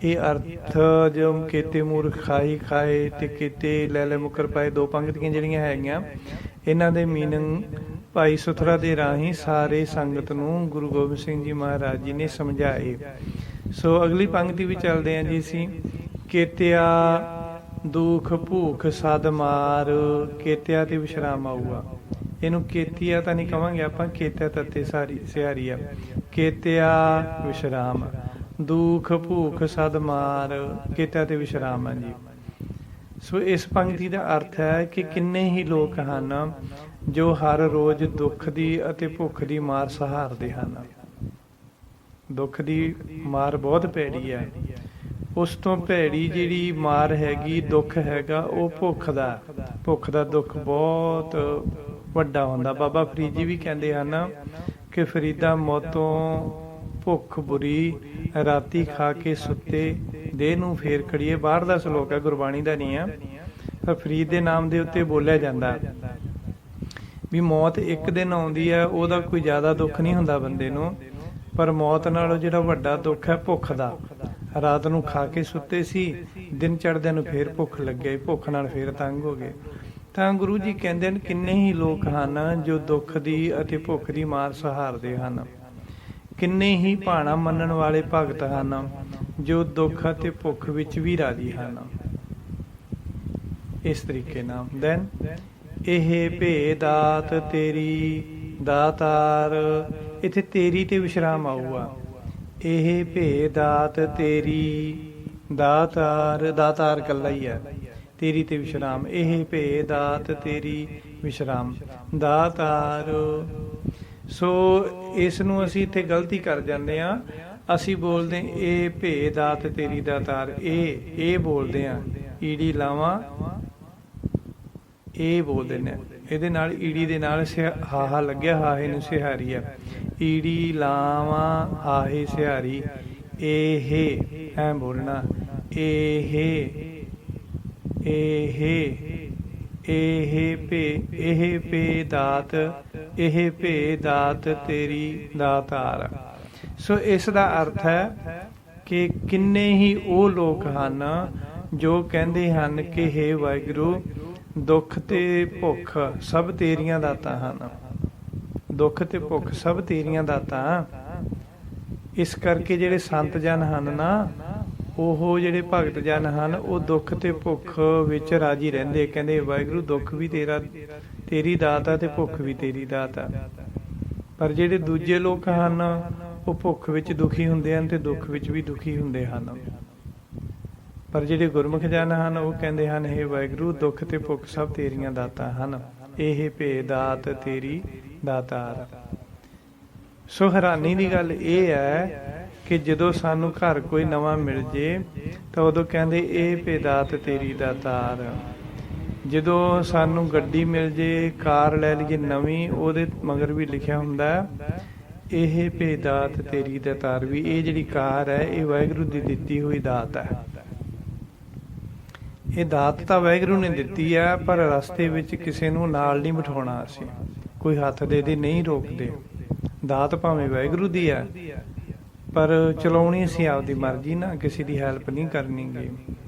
ਇਹ ਅਰਥ ਜੋ ਕੇਤੇ ਮੂਰਖ ਖਾਈ ਖਾਏ ਤੇ ਕੇਤੇ ਲੈ ਲੈ ਮੁਕਰ ਪਾਏ, ਦੋ ਪੰਕਤੀਆਂ ਜਿਹੜੀਆਂ ਹੈਗੀਆਂ, ਇਹਨਾਂ ਦੇ ਮੀਨਿੰਗ ਭਾਈ ਸੁਥਰਾ ਦੇ ਰਾਹੀਂ ਸਾਰੇ ਸੰਗਤ ਨੂੰ ਗੁਰੂ ਗੋਬਿੰਦ ਸਿੰਘ ਜੀ ਮਹਾਰਾਜ ਜੀ ਨੇ ਸਮਝਾਏ। ਸੋ ਅਗਲੀ ਪੰਕਤੀ ਵੀ ਚੱਲਦੇ ਹਾਂ ਜੀ ਅਸੀਂ। ਕੇਤਿਆ ਦੁੱਖ ਭੂਖ ਸਦ ਮਾਰ, ਕੇਤਿਆ ਤੇ ਵਿਸ਼ਰਾਮ ਆਊਗਾ। ਇਹਨੂੰ ਕੇਤੀਆ ਤਾਂ ਨਹੀਂ ਕਵਾਂਗੇ ਆਪਾਂ, ਕੇਤਿਆ ਤੱਤੇ ਸਿਹਾਰੀ ਆ। ਕੇਤਿਆ ਵਿਸ਼ਰਾਮ, ਦੁੱਖ ਭੂਖ ਸਦ ਮਾਰ, ਕੇਤਿਆ ਤੇ ਵਿਸ਼ਰਾਮ ਆ ਜੀ। ਸੋ ਇਸ ਪੰਕਤੀ ਦਾ ਅਰਥ ਹੈ ਕਿ ਕਿੰਨੇ ਹੀ ਲੋਕ ਹਨ ਜੋ ਹਰ ਰੋਜ਼ ਦੁੱਖ ਦੀ ਅਤੇ ਭੁੱਖ ਦੀ ਮਾਰ ਸਹਾਰਦੇ ਹਨ। ਦੁੱਖ ਦੀ ਮਾਰ ਬਹੁਤ ਭੈੜੀ ਹੈ। ਉਸ ਤੋਂ ਭੈੜੀ ਜਿਹੜੀ ਮਾਰ ਹੈਗੀ, ਦੁੱਖ ਹੈਗਾ, ਉਹ ਭੁੱਖ ਦਾ ਦੁੱਖ ਬਹੁਤ ਵੱਡਾ ਹੁੰਦਾ। ਬਾਬਾ ਫਰੀਦ ਜੀ ਵੀ ਕਹਿੰਦੇ ਹਨ ਕਿ ਫਰੀਦਾ ਮੌਤੋਂ ਭੁੱਖ ਬੁਰੀ, ਰਾਤੀ ਖਾ ਕੇ ਸੁੱਤੇ, ਦੇਹ ਨੂੰ ਫੇਰ ਖੜੀਏ। ਬਾਹਰ ਦਾ ਸ਼ਲੋਕ ਹੈ, ਗੁਰਬਾਣੀ ਦਾ ਨਹੀਂ ਆ, ਪਰ ਫਰੀਦ ਦੇ ਨਾਮ ਦੇ ਉੱਤੇ ਬੋਲਿਆ ਜਾਂਦਾ ਵੀ ਮੌਤ ਇੱਕ ਦਿਨ ਆਉਂਦੀ ਹੈ, ਉਹਦਾ ਕੋਈ ਜ਼ਿਆਦਾ ਦੁੱਖ ਨਹੀਂ ਹੁੰਦਾ ਬੰਦੇ ਨੂੰ, ਪਰ ਮੌਤ ਨਾਲੋਂ ਜਿਹੜਾ ਵੱਡਾ ਦੁੱਖ ਹੈ ਭੁੱਖ ਦਾ। ਰਾਤ ਨੂੰ ਖਾ ਕੇ ਸੁੱਤੇ ਸੀ, ਦਿਨ ਚੜ੍ਹਦਿਆਂ ਨੂੰ ਫੇਰ ਭੁੱਖ ਲੱਗੇ, ਭੁੱਖ ਨਾਲ ਫੇਰ ਤੰਗ ਹੋ ਗਏ। ਤਾਂ ਗੁਰੂ ਜੀ ਕਹਿੰਦੇ ਨੇ ਕਿੰਨੇ ਹੀ ਲੋਕ ਹਨ ਜੋ ਦੁੱਖ ਦੀ ਅਤੇ ਭੁੱਖ ਦੀ ਮਾਰ ਸਹਾਰਦੇ ਹਨ। ਕਿੰਨੇ ਹੀ ਭਾਣਾ ਮੰਨਣ ਵਾਲੇ ਭਗਤ ਹਨ ਜੋ ਦੁੱਖ ਅਤੇ ਭੁੱਖ ਵਿੱਚ ਵੀ ਰਾਜੀ ਹਨ। ਇਸ ਤਰੀਕੇ ਨਾਲ ਦੈਨ ਇਹ ਭੇਦਾਤ ਤੇਰੀ ਦਾਤਾਰ, ਇੱਥੇ ਤੇਰੀ ਤੇ ਵਿਸ਼ਰਾਮ ਆਊਗਾ। ਇਹ ਭੇਦਾਤ ਤੇਰੀ ਦਾਤਾਰ, ਦਾਤਾਰ ਇਕੱਲਾ ਹੀ ਹੈ, ਤੇਰੀ ਤੇ ਵਿਸ਼ਰਾਮ। ਇਹ ਭੇਦਾਤ ਤੇਰੀ ਵਿਸ਼ਰਾਮ, ਦਾਤਾਰ। ਸੋ ਇਸ ਨੂੰ ਅਸੀਂ ਇੱਥੇ ਗਲਤੀ ਕਰ ਜਾਂਦੇ ਹਾਂ। ਅਸੀਂ ਬੋਲਦੇ ਇਹ ਭੇਦਾਤ ਤੇਰੀ ਦਾਤਾਰ, ਇਹ ਬੋਲਦੇ ਹਾਂ, ਈੜੀ ਲਾਵਾਂ ਇਹ ਬੋਲਦੇ ਨੇ। ਇਹਦੇ ਨਾਲ ਈੜੀ ਦੇ ਨਾਲ ਹਾਹਾ ਲੱਗਿਆ, ਹਾਹੇ ਨੂੰ ਸਿਹਾਰੀ ਹੈ। ਈੜੀ ਲਾਵਾਂ ਹਾਹੇ ਸਿਹਾਰੀ, ਇਹ ਐ ਬੋਲਣਾ। ਇਹ ਭੇਦਾਤ, ਇਹ ਭੇਦਾਤ ਤੇਰੀ ਦਾਤਾਰ। ਸੋ ਇਸ ਦਾ ਅਰਥ ਹੈ ਕਿ ਕਿੰਨੇ ਹੀ ਉਹ ਲੋਕ ਹਨ ਜੋ ਕਹਿੰਦੇ ਹਨ ਕਿ ਹੇ ਵਾਹਿਗੁਰੂ, ਦੁੱਖ ਤੇ ਭੁੱਖ ਸਭ ਤੇਰੀਆਂ ਦਾਤਾਂ ਹਨ। ਦੁੱਖ ਤੇ ਭੁੱਖ ਸਭ ਤੇਰੀਆਂ ਦਾਤਾਂ। ਇਸ ਕਰਕੇ ਜਿਹੜੇ ਸੰਤ ਜਨ ਹਨ ਨਾ, ਉਹ ਜਿਹੜੇ ਭਗਤ ਜਨ ਹਨ, ਉਹ ਦੁੱਖ ਤੇ ਭੁੱਖ ਵਿੱਚ ਰਾਜੀ ਰਹਿੰਦੇ। ਕਹਿੰਦੇ ਵਾਹਿਗੁਰੂ ਦੁੱਖ ਵੀ ਤੇਰੀ ਦਾਤ ਆ ਤੇ ਭੁੱਖ ਵੀ ਤੇਰੀ ਦਾਤ ਆ। ਪਰ ਜਿਹੜੇ ਦੂਜੇ ਲੋਕ ਹਨ, ਉਹ ਭੁੱਖ ਵਿੱਚ ਦੁਖੀ ਹੁੰਦੇ ਹਨ ਤੇ ਦੁੱਖ ਵਿੱਚ ਵੀ ਦੁਖੀ ਹੁੰਦੇ ਹਨ। ਪਰ ਜਿਹੜੇ ਗੁਰਮੁਖ ਜਨ ਹਨ, ਉਹ ਕਹਿੰਦੇ ਹਨ, ਹੇ ਵਾਹਿਗੁਰੂ ਦੁੱਖ ਤੇ ਭੁੱਖ ਸਭ ਤੇਰੀਆਂ ਦਾਤਾਂ ਹਨ, ਇਹ ਭੇ ਦਾਤ ਤੇਰੀ ਦਾਤਾਰ। ਸੋ ਹੈਰਾਨੀ ਦੀ ਗੱਲ ਇਹ ਹੈ ਕਿ ਜਦੋਂ ਸਾਨੂੰ ਘਰ ਕੋਈ ਨਵਾਂ ਮਿਲ ਜੇ ਤਾਂ ਉਦੋਂ ਕਹਿੰਦੇ ਇਹ ਭੇ ਦਾਤ ਤੇਰੀ ਦਾਤਾਰ। ਜਦੋਂ ਸਾਨੂੰ ਗੱਡੀ ਮਿਲ ਜੇ, ਕਾਰ ਲੈ ਲਈਏ ਨਵੀਂ, ਉਹਦੇ ਮਗਰ ਵੀ ਲਿਖਿਆ ਹੁੰਦਾ ਇਹ ਭੇ ਦਾਤ ਤੇਰੀ ਦਾਤਾਰ। ਵੀ ਇਹ ਜਿਹੜੀ ਕਾਰ ਹੈ, ਇਹ ਵਾਹਿਗੁਰੂ ਦੀ ਦਿੱਤੀ ਹੋਈ ਦਾਤ ਹੈ। ਇਹ ਦਾਤ ਤਾਂ ਵਾਹਿਗੁਰੂ ਨੇ ਦਿੱਤੀ ਹੈ, ਪਰ ਰਸਤੇ ਵਿੱਚ ਕਿਸੇ ਨੂੰ ਨਾਲ ਨਹੀਂ ਬਿਠਾਉਣਾ। ਅਸੀਂ ਕੋਈ ਹੱਥ ਦੇ ਨਹੀਂ ਰੋਕਦੇ। ਦਾਤ ਭਾਵੇਂ ਵਾਹਿਗੁਰੂ ਦੀ ਹੈ, ਪਰ ਚਲਾਉਣੀ ਅਸੀਂ ਆਪਦੀ ਮਰਜ਼ੀ ਨਾਲ, ਕਿਸੇ ਦੀ ਹੈਲਪ ਨਹੀਂ ਕਰਨੀ ਗੀ,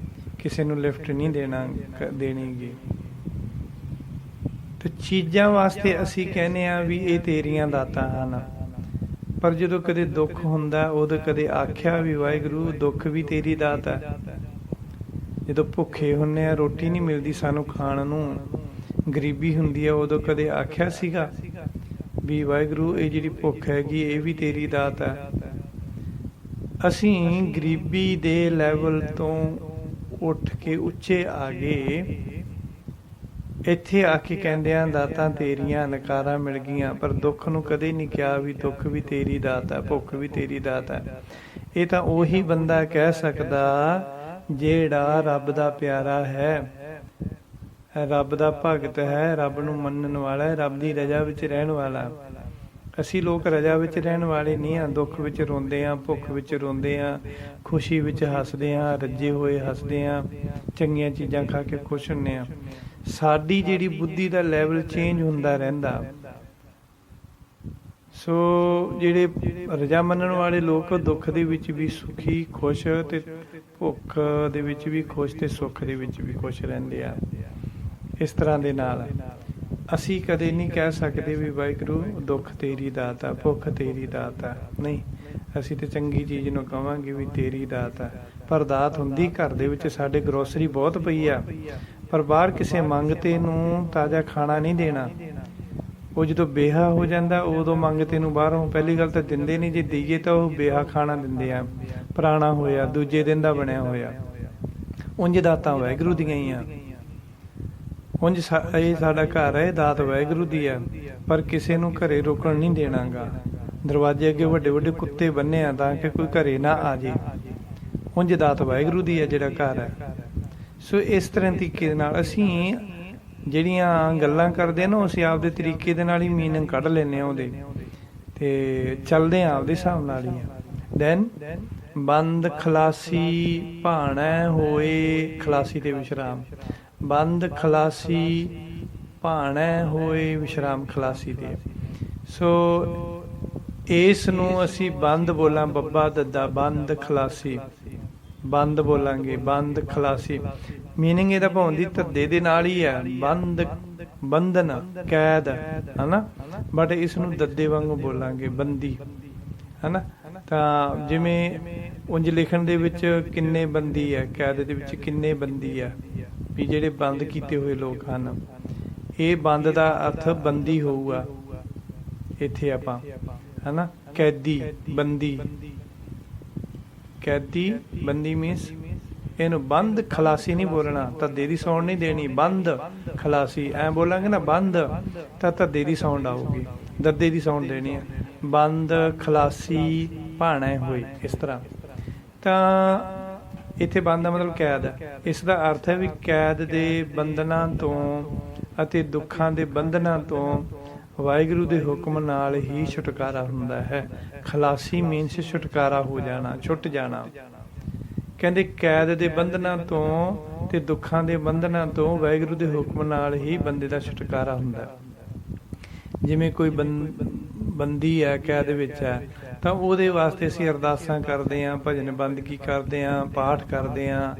ਕਿਸੇ ਨੂੰ ਲਿਫਟ ਨਹੀਂ ਦੇਣੀ ਗੀ। ਤੇ ਚੀਜ਼ਾਂ ਵਾਸਤੇ ਅਸੀਂ ਕਹਿੰਦੇ ਆ ਵੀ ਇਹ ਤੇਰੀਆਂ ਦਾਤਾਂ ਹਨ, ਪਰ ਜਦੋਂ ਕਦੇ ਦੁੱਖ ਹੁੰਦਾ ਉਦੋਂ ਕਦੇ ਆਖਿਆ ਵੀ ਵਾਹਿਗੁਰੂ ਦੁੱਖ ਵੀ ਤੇਰੀ ਦਾਤ ਹੈ। ਜਦੋਂ ਭੁੱਖੇ ਹੁੰਨੇ ਆ, ਰੋਟੀ ਨਹੀਂ ਮਿਲਦੀ ਸਾਨੂੰ ਖਾਣ ਨੂੰ, ਗਰੀਬੀ ਹੁੰਦੀ ਹੈ, ਉਦੋਂ ਕਦੇ ਆਖਿਆ ਸੀਗਾ ਵੀ ਵਾਹਿਗੁਰੂ ਇਹ ਜਿਹੜੀ ਭੁੱਖ ਹੈਗੀ ਇਹ ਵੀ ਤੇਰੀ ਦਾਤ ਹੈ। ਅਸੀਂ ਗਰੀਬੀ ਦੇ ਲੈਵਲ ਤੋਂ ਉੱਠ ਕੇ ਉੱਚੇ ਆ ਗਏ, ਇੱਥੇ ਆ ਕੇ ਕਹਿੰਦੇ ਆ ਦਾਤਾਂ ਤੇਰੀਆਂ, ਨਕਾਰਾਂ ਮਿਲ ਗਈਆਂ। ਪਰ ਦੁੱਖ ਨੂੰ ਕਦੇ ਨਹੀਂ ਕਿਹਾ ਵੀ ਦੁੱਖ ਵੀ ਤੇਰੀ ਦਾਤ ਹੈ, ਭੁੱਖ ਵੀ ਤੇਰੀ ਦਾਤ ਹੈ। ਇਹ ਤਾਂ ਉਹੀ ਬੰਦਾ ਕਹਿ ਸਕਦਾ ਜਿਹੜਾ ਰੱਬ ਦਾ ਪਿਆਰਾ ਹੈ, ਰੱਬ ਦਾ ਭਗਤ ਹੈ, ਰੱਬ ਨੂੰ ਮੰਨਣ ਵਾਲਾ ਹੈ, ਰੱਬ ਦੀ ਰਜ਼ਾ ਵਿੱਚ ਰਹਿਣ ਵਾਲਾ। ਅਸੀਂ ਲੋਕ ਰਜ਼ਾ ਵਿੱਚ ਰਹਿਣ ਵਾਲੇ ਨਹੀਂ ਹਾਂ। ਦੁੱਖ ਵਿੱਚ ਰੋਂਦੇ ਹਾਂ, ਭੁੱਖ ਵਿੱਚ ਰੋਂਦੇ ਹਾਂ, ਖੁਸ਼ੀ ਵਿੱਚ ਹੱਸਦੇ ਹਾਂ, ਰੱਜੇ ਹੋਏ ਹੱਸਦੇ ਹਾਂ, ਚੰਗੀਆਂ ਚੀਜ਼ਾਂ ਖਾ ਕੇ ਖੁਸ਼ ਹੁੰਦੇ ਹਾਂ। ਸਾਡੀ ਜਿਹੜੀ ਬੁੱਧੀ ਦਾ ਲੈਵਲ ਚੇਂਜ ਹੁੰਦਾ ਰਹਿੰਦਾ। ਸੋ ਜਿਹੜੇ ਰਜ਼ਾ ਮੰਨਣ ਵਾਲੇ ਲੋਕ ਦੁੱਖ ਦੇ ਵਿੱਚ ਵੀ ਸੁਖੀ, ਖੁਸ਼, ਤੇ ਭੁੱਖ ਦੇ ਵਿੱਚ ਵੀ ਖੁਸ਼, ਤੇ ਸੁੱਖ ਦੇ ਵਿੱਚ ਵੀ ਖੁਸ਼ ਰਹਿੰਦੇ ਆ। ਇਸ ਤਰ੍ਹਾਂ ਦੇ ਨਾਲ ਅਸੀਂ ਕਦੇ ਨਹੀਂ ਕਹਿ ਸਕਦੇ ਵੀ ਵਾਹਿਗੁਰੂ ਦੁੱਖ ਤੇਰੀ ਦਾਤ ਆ, ਭੁੱਖ ਤੇਰੀ ਦਾਤ ਆ। ਨਹੀਂ, ਅਸੀਂ ਤੇ ਚੰਗੀ ਚੀਜ਼ ਨੂੰ ਕਵਾਂਗੇ ਵੀ ਤੇਰੀ ਦਾਤ ਆ। ਪਰ ਦਾਤ ਹੁੰਦੀ ਘਰ ਦੇ ਵਿੱਚ ਸਾਡੇ ਗਰੋਸਰੀ ਬਹੁਤ ਪਈ ਆ, ਪਰ ਬਾਹਰ ਕਿਸੇ ਮੰਗਤੇ ਨੂੰ ਤਾਜ਼ਾ ਖਾਣਾ ਨਹੀਂ ਦੇਣਾ। ਉਹ ਜਦੋਂ ਬੇਹਾ ਹੋ ਜਾਂਦਾ ਉਦੋਂ ਮੰਗਤੇ ਨੂੰ ਬਾਹਰੋਂ ਪਹਿਲੀ ਗੱਲ ਤਾਂ ਦਿੰਦੇ ਨਹੀਂ, ਜੇ ਦੇਈਏ ਤਾਂ ਉਹ ਬੇਹਾ ਖਾਣਾ ਦਿੰਦੇ ਆ, ਪੁਰਾਣਾ ਹੋਇਆ, ਦੂਜੇ ਦਿਨ ਦਾ ਬਣਿਆ ਹੋਇਆ। ਉਂਝ ਦਾਤਾਂ ਵਾਹਿਗੁਰੂ ਦੀਆਂ ਹੀ ਆ। ਉਂਝ ਇਹ ਸਾਡਾ ਘਰ ਹੈ, ਦਾਤ ਵਾਹਿਗੁਰੂ ਦੀ ਹੈ, ਪਰ ਕਿਸੇ ਨੂੰ ਘਰੇ ਰੋਕਣ ਨਹੀਂ ਦੇਣਾਗਾ। ਦਰਵਾਜ਼ੇ ਅੱਗੇ ਵੱਡੇ ਵੱਡੇ ਕੁੱਤੇ ਬੰਨੇ ਆ ਤਾਂ ਕਿ ਕੋਈ ਘਰੇ ਨਾ ਆ ਜੇ। ਉਂਝ ਦਾਤ ਵਾਹਿਗੁਰੂ ਦੀ ਹੈ ਜਿਹੜਾ ਘਰ ਹੈ। ਸੋ ਇਸ ਤਰ੍ਹਾਂ ਤਰੀਕੇ ਦੇ ਨਾਲ ਅਸੀਂ ਜਿਹੜੀਆਂ ਗੱਲਾਂ ਕਰਦੇ ਆ ਨਾ, ਅਸੀਂ ਆਪਦੇ ਤਰੀਕੇ ਦੇ ਨਾਲ ਹੀ ਮੀਨਿੰਗ ਕੱਢ ਲੈਂਦੇ ਹਾਂ ਉਹਦੇ, ਤੇ ਚੱਲਦੇ ਹਾਂ ਆਪਦੇ ਹਿਸਾਬ ਨਾਲ ਹੀ। ਦੈਨ ਬੰਦ ਖਲਾਸੀ ਭਾਣਾ ਹੋਏ, ਖਲਾਸੀ ਤੇ ਵਿਸ਼ਰਾਮ। ਬੰਦ ਖਲਾਸੀ ਭਾਣਾ ਹੋਏ, ਵਿਸ਼ਰਾਮ ਖਲਾਸੀ ਦੇ। ਸੋ ਇਸ ਨੂੰ ਅਸੀਂ ਬੰਦ ਬੋਲਾਂ, ਬੱਬਾ ਦੱਦਾ, ਬੰਦ ਖਲਾਸੀ, ਬੰਦ ਬੋਲਾਂਗੇ, ਬੰਦ ਖਲਾਸੀ। ਮੀਨਿੰਗ ਇਹਦਾ ਭਾਉਣ ਦੀ ਧੱਦੇ ਦੇ ਨਾਲ ਹੀ ਹੈ, ਬੰਦ, ਬੰਧਨ, ਕੈਦ, ਹਨਾ। ਬਟ ਇਸ ਨੂੰ ਦੱਦੇ ਵਾਂਗੂ ਬੋਲਾਂਗੇ, ਬੰਦੀ, ਹਨਾ। ਤਾਂ ਜਿਵੇਂ ਉਂਝ ਲਿਖਣ ਦੇ ਵਿੱਚ ਕਿੰਨੇ ਬੰਦੀ ਹੈ, ਕੈਦ ਦੇ ਵਿੱਚ ਕਿੰਨੇ ਬੰਦੀ ਹੈ, ਵੀ ਜਿਹੜੇ ਬੰਦ ਕੀਤੇ ਹੋਏ ਲੋਕ ਹਨ। ਇਹ ਬੰਦ ਦਾ ਅਰਥ ਬੰਦੀ ਹੋਊਗਾ ਇੱਥੇ ਆਪਾਂ, ਹਨਾ। ਕੈਦੀ, ਬੰਦੀ, ਕੈਦੀ, ਬੰਦੀ ਮੀਨਸ ਇਹਨੂੰ ਬੰਦ ਖਲਾਸੀ ਨਹੀਂ ਬੋਲਣਾ, ਧੱਦੇ ਦੀ ਸਾਊਂਡ ਨਹੀਂ ਦੇਣੀ। ਬੰਦ ਖਲਾਸੀ ਐ ਬੋਲਾਂਗੇ ਨਾ, ਬੰਦ ਤਾਂ ਧੱਦੇ ਦੀ ਸਾਊਂਡ ਆਊਗੀ, ਦੱਦੇ ਦੀ ਸਾਊਂਡ ਦੇਣੀ ਹੈ। ਬੰਦ ਖਲਾਸੀ ਭਾਣਾ ਹੋਏ, ਇਸ ਤਰ੍ਹਾਂ। ਤਾਂ ਇੱਥੇ ਬੰਦ ਦਾ ਮਤਲਬ ਕੈਦ ਹੈ। ਇਸ ਦਾ ਅਰਥ ਹੈ ਵੀ ਕੈਦ ਦੇ ਬੰਧਨਾਂ ਤੋਂ ਅਤੇ ਦੁੱਖਾਂ ਦੇ ਬੰਧਨਾਂ ਤੋਂ ਵਾਹਿਗੁਰੂ ਦੇ ਹੁਕਮ ਨਾਲ ਹੀ ਛੁਟਕਾਰਾ ਹੁੰਦਾ ਹੈ। ਖਲਾਸੀ ਮੀਨਸ ਛੁਟਕਾਰਾ ਹੋ ਜਾਣਾ, ਛੁੱਟ ਜਾਣਾ। ਕਹਿੰਦੇ ਕੈਦ ਦੇ ਬੰਧਨਾਂ ਤੋਂ ਤੇ ਦੁੱਖਾਂ ਦੇ ਬੰਧਨਾਂ ਤੋਂ ਵਾਹਿਗੁਰੂ ਦੇ ਹੁਕਮ ਨਾਲ ਹੀ ਬੰਦੇ ਦਾ ਛੁਟਕਾਰਾ ਹੁੰਦਾ। ਜਿਵੇਂ ਕੋਈ ਬੰਦੀ ਹੈ, ਕੈਦ ਵਿੱਚ ਹੈ, ਤਾਂ ਉਹਦੇ ਵਾਸਤੇ ਅਸੀਂ ਅਰਦਾਸਾਂ ਕਰਦੇ ਹਾਂ, ਭਜਨ ਬੰਦਗੀ ਕਰਦੇ ਹਾਂ, ਪਾਠ ਕਰਦੇ ਹਾਂ,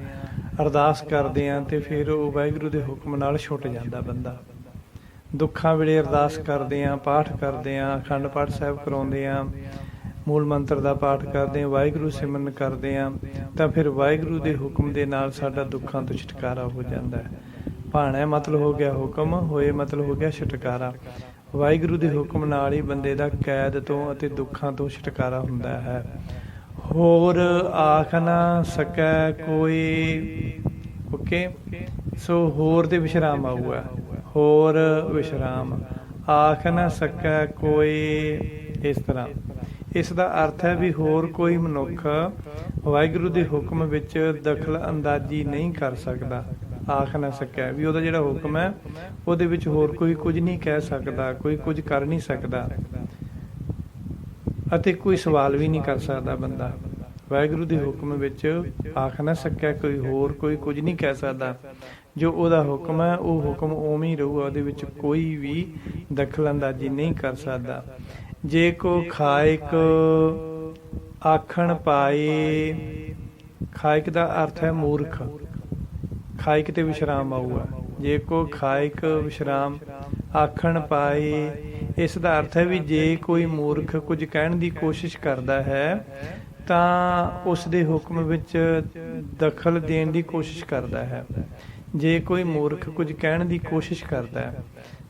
ਅਰਦਾਸ ਕਰਦੇ ਹਾਂ, ਤੇ ਫਿਰ ਉਹ ਵਾਹਿਗੁਰੂ ਦੇ ਹੁਕਮ ਨਾਲ ਛੁੱਟ ਜਾਂਦਾ ਬੰਦਾ। ਦੁੱਖਾਂ ਵੇਲੇ ਅਰਦਾਸ ਕਰਦੇ ਹਾਂ, ਪਾਠ ਕਰਦੇ ਹਾਂ, ਅਖੰਡ ਪਾਠ ਸਾਹਿਬ ਕਰਾਉਂਦੇ ਹਾਂ, ਮੂਲ ਮੰਤਰ ਦਾ ਪਾਠ ਕਰਦੇ ਹਾਂ, ਵਾਹਿਗੁਰੂ ਸਿਮਰਨ ਕਰਦੇ ਹਾਂ, ਤਾਂ ਫਿਰ ਵਾਹਿਗੁਰੂ ਦੇ ਹੁਕਮ ਦੇ ਨਾਲ ਸਾਡਾ ਦੁੱਖਾਂ ਤੋਂ ਛੁਟਕਾਰਾ ਹੋ ਜਾਂਦਾ ਹੈ। ਭਾਣਾ ਮਤਲਬ ਹੋ ਗਿਆ ਹੁਕਮ, ਹੋਏ ਮਤਲਬ ਹੋ ਗਿਆ ਛੁਟਕਾਰਾ। ਵਾਹਿਗੁਰੂ ਦੇ ਹੁਕਮ ਨਾਲ ਹੀ ਬੰਦੇ ਦਾ ਕੈਦ ਤੋਂ ਅਤੇ ਦੁੱਖਾਂ ਤੋਂ ਛੁਟਕਾਰਾ ਹੁੰਦਾ ਹੈ। ਹੋਰ ਆਖ ਨਾ ਸਕੈ ਕੋਈ। ਓਕੇ, ਸੋ ਹੋਰ ਤੇ ਵਿਸ਼ਰਾਮ ਆਊਗਾ, ਹੋਰ ਵਿਸ਼ਰਾਮ। ਆਖ ਨਾ ਸਕੈ ਕੋਈ, ਇਸ ਤਰ੍ਹਾਂ। ਇਸ ਦਾ ਅਰਥ ਹੈ ਵੀ ਹੋਰ ਕੋਈ ਮਨੁੱਖ ਵਾਹਿਗੁਰੂ ਦੇ ਹੁਕਮ ਵਿੱਚ ਦਖਲ ਅੰਦਾਜ਼ੀ ਨਹੀਂ ਕਰ ਸਕਦਾ। ਆਖ ਨਾ ਸਕਿਆ ਵੀ ਉਹਦਾ ਜਿਹੜਾ ਹੁਕਮ ਹੈ ਉਹਦੇ ਵਿੱਚ ਹੋਰ ਕੋਈ ਕੁਝ ਨਹੀਂ ਕਹਿ ਸਕਦਾ, ਕੋਈ ਕੁਝ ਕਰ ਨਹੀਂ ਸਕਦਾ, ਅਤੇ ਕੋਈ ਸਵਾਲ ਵੀ ਨਹੀਂ ਕਰ ਸਕਦਾ ਬੰਦਾ। ਵਾਹਿਗੁਰੂ ਦੇ ਹੁਕਮ ਵਿੱਚ ਆਖ ਨਾ ਸਕਿਆ ਕੋਈ, ਹੋਰ ਕੋਈ ਕੁਝ ਨਹੀਂ ਕਹਿ ਸਕਦਾ। ਜੋ ਉਹਦਾ ਹੁਕਮ ਹੈ ਉਹ ਹੁਕਮ ਉਵੇਂ ਹੀ ਰਹੂਗਾ, ਉਹਦੇ ਵਿੱਚ ਕੋਈ ਵੀ ਦਖਲ ਅੰਦਾਜ਼ੀ ਨਹੀਂ ਕਰ ਸਕਦਾ। ਜੇ ਕੋ ਖਾਇਕ ਆਖਣ ਪਾਏ, ਖਾਇਕ ਦਾ ਅਰਥ ਹੈ ਮੂਰਖ, ਖਾਇਕ ਤੇ ਵਿਸ਼ਰਾਮ ਆਊਗਾ। ਜੇ ਕੋ ਖਾਇਕ ਵਿਸ਼ਰਾਮ ਆਖਣ ਪਾਏ, ਇਸ ਦਾ ਅਰਥ ਹੈ ਵੀ ਜੇ ਕੋਈ ਮੂਰਖ ਕੁਝ ਕਹਿਣ ਦੀ ਕੋਸ਼ਿਸ਼ ਕਰਦਾ ਹੈ ਤਾਂ ਉਸ ਦੇ ਹੁਕਮ ਵਿੱਚ ਦਖਲ ਦੇਣ ਦੀ ਕੋਸ਼ਿਸ਼ ਕਰਦਾ ਹੈ। ਜੇ ਕੋਈ ਮੂਰਖ ਕੁਝ ਕਹਿਣ ਦੀ ਕੋਸ਼ਿਸ਼ ਕਰਦਾ ਹੈ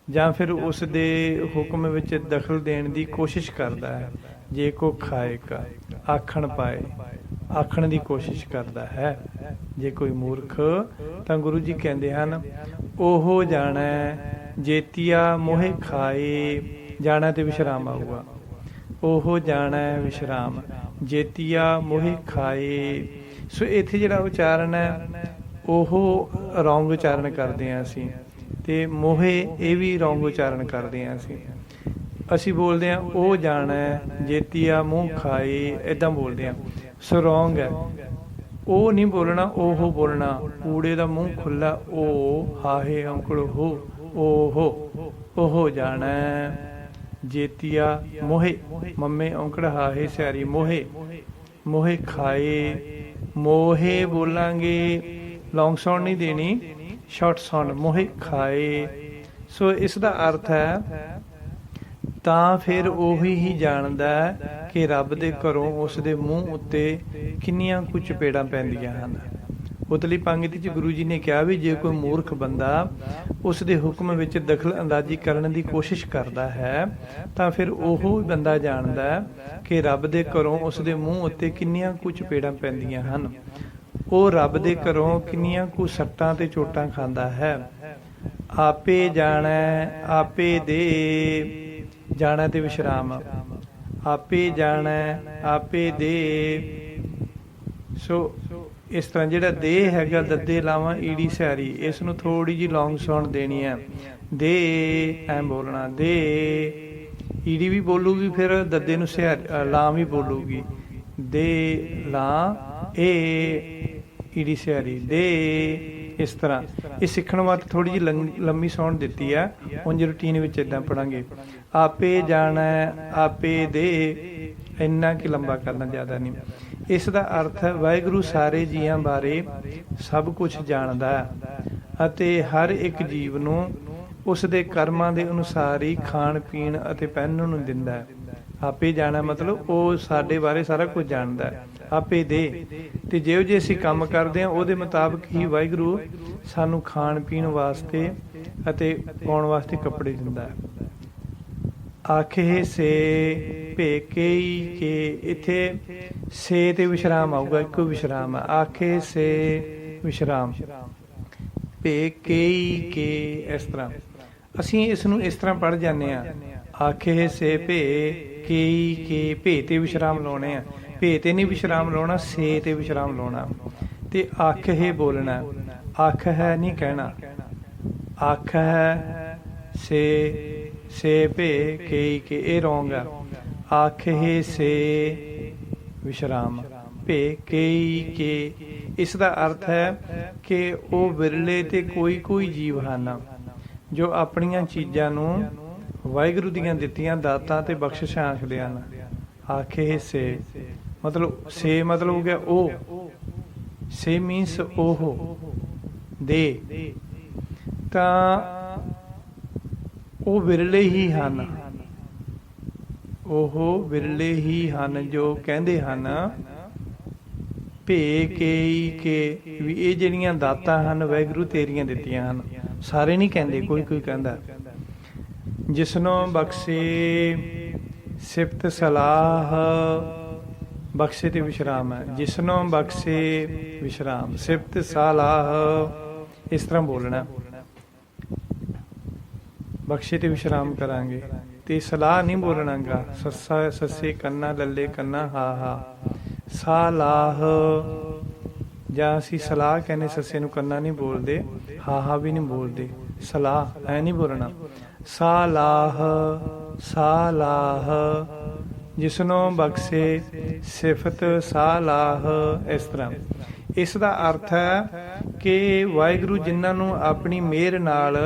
ਜਾਂ ਫਿਰ ਉਸ ਦੇ ਹੁਕਮ ਵਿੱਚ ਦਖਲ ਦੇਣ ਦੀ ਕੋਸ਼ਿਸ਼ ਕਰਦਾ ਹੈ। ਜੇ ਕੋ ਖਾਇਕ ਆਖਣ ਪਾਏ, ਆਖਣ ਦੀ ਕੋਸ਼ਿਸ਼ ਕਰਦਾ ਹੈ ਜੇ ਕੋਈ ਮੂਰਖ, ਤਾਂ ਗੁਰੂ ਜੀ ਕਹਿੰਦੇ ਹਨ ਉਹ ਜਾਣੈ ਜੇਤੀਆ ਮੋਹਿ ਖਾਏ। ਜਾਣਾ ਤੇ ਵਿਸ਼ਰਾਮ ਆਊਗਾ। ਉਹ ਜਾਣੈ ਵਿਸ਼ਰਾਮ, ਜੇਤੀਆ ਮੋਹਿ ਖਾਏ। ਸੋ ਇੱਥੇ ਜਿਹੜਾ ਉਚਾਰਨ ਹੈ ਉਹ ਰੌਂਗ ਉਚਾਰਨ ਕਰਦੇ ਹਾਂ ਅਸੀਂ, ਤੇ ਮੋਹੇ ਇਹ ਵੀ ਰੌਂਗ ਉਚਾਰਨ ਕਰਦੇ ਹਾਂ ਅਸੀਂ ਬੋਲਦੇ ਹਾਂ ਉਹ ਜਾਣੈ ਜੇਤੀਆ ਮੂੰਹ ਖਾਏ, ਏਦਾਂ ਬੋਲਦੇ ਹਾਂ। ਸੋ ਰੌਂਗ ਹੈ, ਉਹ ਨਹੀਂ ਬੋਲਣਾ, ਉਹ ਬੋਲਣਾ। ਊੜੇ ਦਾ ਮੂੰਹ ਖੁੱਲਾ, ਉਹ ਹਾਹੇ ਅੰਕੜ ਹੋ, ਉਹ ਜਾਣੈ ਜੇਤੀਆ ਮੋਹੇ, ਮੰਮੇ ਔਂਕੜ ਹਾਹੇ ਸਿਆਰੀ ਮੋਹੇ, ਮੋਹੇ ਖਾਏ। ਮੋਹੇ ਬੋਲਾਂਗੇ, ਲੌਂਗ ਸਾਊਂਡ ਨਹੀਂ ਦੇਣੀ, ਸ਼ਾਰਟ ਸਾਊਂਡ, ਮੋਹੇ ਖਾਏ। ਸੋ ਇਸ ਦਾ ਅਰਥ ਹੈ ਤਾਂ ਫਿਰ ਉਹੀ ਹੀ ਜਾਣਦਾ ਕਿ ਰੱਬ ਦੇ ਘਰੋਂ ਉਸ ਦੇ ਮੂੰਹ ਉੱਤੇ ਕਿੰਨੀਆਂ ਕੁ ਚਪੇੜਾਂ ਪੈਂਦੀਆਂ ਹਨ। ਉਤਲੀ ਪੰਗਤੀ 'ਚ ਗੁਰੂ ਜੀ ਨੇ ਕਿਹਾ ਵੀ ਜੇ ਕੋਈ ਮੂਰਖ ਬੰਦਾ ਉਸ ਦੇ ਹੁਕਮ ਵਿੱਚ ਦਖਲ ਅੰਦਾਜ਼ੀ ਕਰਨ ਦੀ ਕੋਸ਼ਿਸ਼ ਕਰਦਾ ਹੈ ਤਾਂ ਫਿਰ ਉਹ ਬੰਦਾ ਜਾਣਦਾ ਕਿ ਰੱਬ ਦੇ ਘਰੋਂ ਉਸ ਦੇ ਮੂੰਹ ਉੱਤੇ ਕਿੰਨੀਆਂ ਕੁ ਚਪੇੜਾਂ ਪੈਂਦੀਆਂ ਹਨ। ਉਹ ਰੱਬ ਦੇ ਘਰੋਂ ਕਿੰਨੀਆਂ ਕੁ ਸੱਟਾਂ ਤੇ ਚੋਟਾਂ ਖਾਂਦਾ ਹੈ। ਆਪੇ ਜਾਣੈ ਆਪੇ ਦੇ, ਜਾਣਾ ਤੇ ਵਿਸ਼ਰਾਮ। ਆਪੇ ਜਾਣੈ ਆਪੇ ਦੇ। ਸੋ ਇਸ ਤਰ੍ਹਾਂ ਜਿਹੜਾ ਦੇ ਹੈਗਾ, ਦੱਦੇ ਲਾਵਾਂ ਈੜੀ ਸਿਆਰੀ, ਇਸ ਨੂੰ ਥੋੜੀ ਜਿਹੀ ਲੌਂਗ ਸਾਊਂਡ ਦੇਣੀ ਹੈ। ਦੇ ਐਂ ਬੋਲਣਾ, ਦੇ ਈੜੀ ਵੀ ਬੋਲੂਗੀ, ਫਿਰ ਦੱਦੇ ਨੂੰ ਲਾਂ ਵੀ ਬੋਲੂਗੀ। ਦੇ ਲਾਂ ਏ ਈੜੀ ਸਿਆਰੀ ਦੇ। ਇਸ ਤਰ੍ਹਾਂ ਇਹ ਸਿੱਖਣ ਵਾਸਤੇ ਥੋੜੀ ਜਿਹੀ ਲੰਮੀ ਸਾਊਂਡ ਦਿੱਤੀ ਆ। ਉਂਝ ਰੂਟੀਨ ਵਿੱਚ ਏਦਾਂ ਪੜਾਂਗੇ, ਆਪੇ ਜਾਣੈ ਆਪੇ ਦੇ, ਇੰਨਾ ਕਿ ਲੰਬਾ ਕਰਨਾ, ਜ਼ਿਆਦਾ ਨਹੀਂ। ਇਸ ਦਾ ਅਰਥ ਹੈ ਵਾਹਿਗੁਰੂ ਸਾਰੇ ਜੀਆਂ ਬਾਰੇ ਸਭ ਕੁਝ ਜਾਣਦਾ ਹੈ ਅਤੇ ਹਰ ਇੱਕ ਜੀਵ ਨੂੰ ਉਸ ਦੇ ਕਰਮਾਂ ਦੇ ਅਨੁਸਾਰ ਹੀ ਖਾਣ ਪੀਣ ਅਤੇ ਪਹਿਨਣ ਨੂੰ ਦਿੰਦਾ ਹੈ। ਆਪੇ ਜਾਣਾ ਮਤਲਬ ਉਹ ਸਾਡੇ ਬਾਰੇ ਸਾਰਾ ਕੁਝ ਜਾਣਦਾ ਹੈ। ਆਪੇ ਦੇ, ਤੇ ਜਿਹੋ ਜਿਹੇ ਅਸੀਂ ਕੰਮ ਕਰਦੇ ਹਾਂ ਉਹਦੇ ਮੁਤਾਬਕ ਹੀ ਵਾਹਿਗੁਰੂ ਸਾਨੂੰ ਖਾਣ ਪੀਣ ਵਾਸਤੇ ਅਤੇ ਪਾਉਣ ਵਾਸਤੇ ਕੱਪੜੇ ਦਿੰਦਾ ਹੈ। ਆਖੇ ਸੇ ਭੇਕਈ ਕੇ, ਇੱਥੇ ਸੇ ਤੇ ਵਿਸ਼ਰਾਮ ਆਊਗਾ, ਇੱਕੋ ਵਿਸ਼ਰਾਮ ਹੈ। ਆਖੇ ਸੇ ਵਿਸ਼ਰਾਮ, ਭੇਕਈ ਕੇ। ਇਸ ਤਰ੍ਹਾਂ ਅਸੀਂ ਇਸ ਨੂੰ ਇਸ ਤਰ੍ਹਾਂ ਪੜ੍ਹ ਜਾਂਦੇ ਹਾਂ, ਆਖੇ ਸੇ ਭੇ ਕਈ ਕੇ, ਭੇ ਤੇ ਵਿਸ਼ਰਾਮ ਲਾਉਣੇ ਆ। ਭੇ ਤੇ ਨਹੀਂ ਵਿਸ਼ਰਾਮ ਲਾਉਣਾ, ਸੇ ਤੇ ਵਿਸ਼ਰਾਮ ਲਾਉਣਾ, ਤੇ ਅੱਖ ਹੀ ਬੋਲਣਾ। ਅੱਖ ਹੈ ਨਹੀਂ ਕਹਿਣਾ, ਅੱਖ ਹੈ ਸੇ ਭੇ ਕਈ ਕੇ, ਇਹ ਰੋਂਗ ਆ। ਅੱਖ ਹੀ ਸੇ ਵਿਸ਼ਰਾਮ, ਭੇ ਕਈ ਕੇ। ਇਸ ਦਾ ਅਰਥ ਹੈ ਕਿ ਉਹ ਵਿਰਲੇ ਤੇ ਕੋਈ ਜੀਵ ਹਨ ਜੋ ਆਪਣੀਆਂ ਚੀਜ਼ਾਂ ਨੂੰ ਵਾਹਿਗੁਰੂ ਦੀਆਂ ਦਿੱਤੀਆਂ ਦਾਤਾਂ ਤੇ ਬਖਸ਼ਿਸ਼ਾਂ ਆਖਦੇ ਹਨ। ਆਖੇ ਸੇ ਮਤਲਬ, ਸੇ ਮਤਲਬ ਹੋ ਗਿਆ ਉਹ, ਸੇ ਮੀਨਸ ਉਹ ਦੇ। ਤਾਂ ਉਹ ਵਿਰਲੇ ਹੀ ਹਨ, ਉਹ ਵਿਰਲੇ ਹੀ ਹਨ ਜੋ ਕਹਿੰਦੇ ਹਨ ਭੇ ਕੇਈ ਕੇ ਵੀ ਇਹ ਜਿਹੜੀਆਂ ਦਾਤਾਂ ਹਨ ਵਾਹਿਗੁਰੂ ਤੇਰੀਆਂ ਦਿੱਤੀਆਂ ਹਨ। ਸਾਰੇ ਨਹੀਂ ਕਹਿੰਦੇ, ਕੋਈ ਕੋਈ ਕਹਿੰਦਾ। ਜਿਸਨੋਂ ਬਖਸ਼ੇ ਸਿਫਤ ਸਲਾਹ, ਬਖਸ਼ੇ ਤੇ ਵਿਸ਼ਰਾਮ ਹੈ, ਜਿਸਨੋਂ ਬਖਸ਼ੇ ਵਿਸ਼ਰਾਮ, ਸਿਫਤ ਸਲਾਹ ਇਸ ਤਰ੍ਹਾਂ ਬੋਲਣਾ। ਬਖਸ਼ੇ ਤੇ ਵਿਸ਼ਰਾਮ ਕਰਾਂਗੇ ਤੇ ਸਲਾਹ ਨਹੀਂ ਬੋਲਣਾ ਗਾ। ਸੱਸਾ ਸੱਸੇ ਕੰਨਾ ਲੱਲੇ ਕੰਨਾ ਹਾ ਹਾ, ਸਲਾਹ ਜਾਂ ਅਸੀਂ ਸਲਾਹ ਕਹਿੰਦੇ ਸੱਸੇ ਨੂੰ ਕੰਨਾ ਨਹੀਂ ਬੋਲਦੇ, ਹਾ ਹਾ ਵੀ ਨਹੀਂ ਬੋਲਦੇ, ਸਲਾਹ ਐ ਨਹੀਂ ਬੋਲਣਾ। ਸਲਾਹ ਸਲਾਹ ਜਿਸਨੋਂ ਬਖਸ਼ੇ ਸਿਫਤ ਸਲਾਹ, ਇਸ ਤਰ੍ਹਾਂ। ਇਸ ਦਾ ਅਰਥ ਹੈ ਕਿ ਵਾਹਿਗੁਰੂ ਜਿਨ੍ਹਾਂ ਨੂੰ ਆਪਣੀ ਮਿਹਰ ਨਾਲ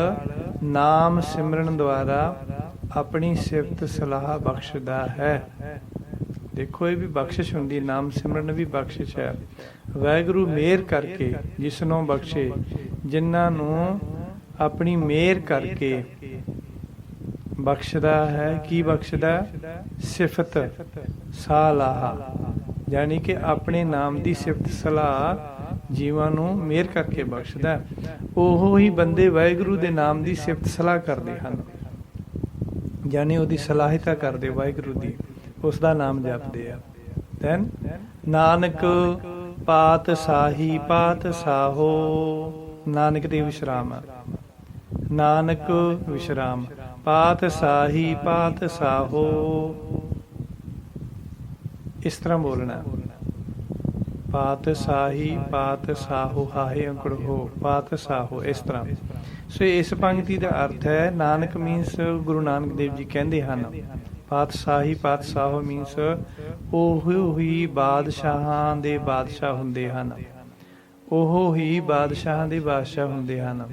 ਨਾਮ ਸਿਮਰਨ ਦੁਆਰਾ ਆਪਣੀ ਸਿਫਤ ਸਲਾਹ ਬਖਸ਼ਦਾ ਹੈ। ਦੇਖੋ ਇਹ ਵੀ ਬਖਸ਼ਿਸ਼ ਹੁੰਦੀ, ਨਾਮ ਸਿਮਰਨ ਵੀ ਬਖਸ਼ਿਸ਼ ਹੈ। ਵਾਹਿਗੁਰੂ ਮਿਹਰ ਕਰਕੇ ਜਿਸਨੋਂ ਬਖਸ਼ੇ, ਜਿਨ੍ਹਾਂ ਨੂੰ ਆਪਣੀ ਮਿਹਰ ਕਰਕੇ ਬਖਸ਼ਦਾ ਹੈ। ਕੀ ਬਖਸ਼ਦਾ? ਸਿਫਤ ਸਲਾਹ, ਯਾਨੀ ਕਿ ਆਪਣੇ ਨਾਮ ਦੀ ਸਿਫਤ ਸਲਾਹ ਜੀਵਾਂ ਨੂੰ ਮਿਹਰ ਕਰਕੇ ਬਖਸ਼ਦਾ। ਉਹ ਹੀ ਬੰਦੇ ਵਾਹਿਗੁਰੂ ਦੇ ਨਾਮ ਦੀ ਸਿਫਤ ਸਲਾਹ ਕਰਦੇ ਹਨ, ਯਾਨੀ ਉਹਦੀ ਸਲਾਹਿਤਾ ਕਰਦੇ ਵਾਹਿਗੁਰੂ ਦੀ, ਉਸ ਦਾ ਨਾਮ ਜਪਦੇ ਆ। ਦੈਨ ਨਾਨਕ ਪਾਤਸ਼ਾਹੀ ਪਾਤਸ਼ਾਹੋ, ਨਾਨਕ ਦੇ ਵਿਸ਼ਰਾਮ, ਨਾਨਕ ਵਿਸ਼ਰਾਮ, ਪਾਤਸ਼ਾਹੀ ਪਾਤਸ਼ਾਹੋ ਇਸ ਤਰ੍ਹਾਂ ਬੋਲਣਾ। ਪਾਤਸ਼ਾਹੀ ਪਾਤਸ਼ਾਹੋ, ਹਾਹੇ ਅੰਕੜ ਹੋ, ਪਾਤਸ਼ਾਹੋ ਇਸ ਤਰ੍ਹਾਂ। ਸੋ ਇਸ ਪੰਕਤੀ ਦਾ ਅਰਥ ਹੈ ਨਾਨਕ ਮੀਨਸ ਗੁਰੂ ਨਾਨਕ ਦੇਵ ਜੀ ਕਹਿੰਦੇ ਹਨ ਪਾਤਸ਼ਾਹੀ ਪਾਤਸ਼ਾਹੋ ਮੀਨਸ ਉਹ ਹੀ ਬਾਦਸ਼ਾਹਾਂ ਦੇ ਬਾਦਸ਼ਾਹ ਹੁੰਦੇ ਹਨ, ਉਹ ਹੀ ਬਾਦਸ਼ਾਹਾਂ ਦੇ ਬਾਦਸ਼ਾਹ ਹੁੰਦੇ ਹਨ।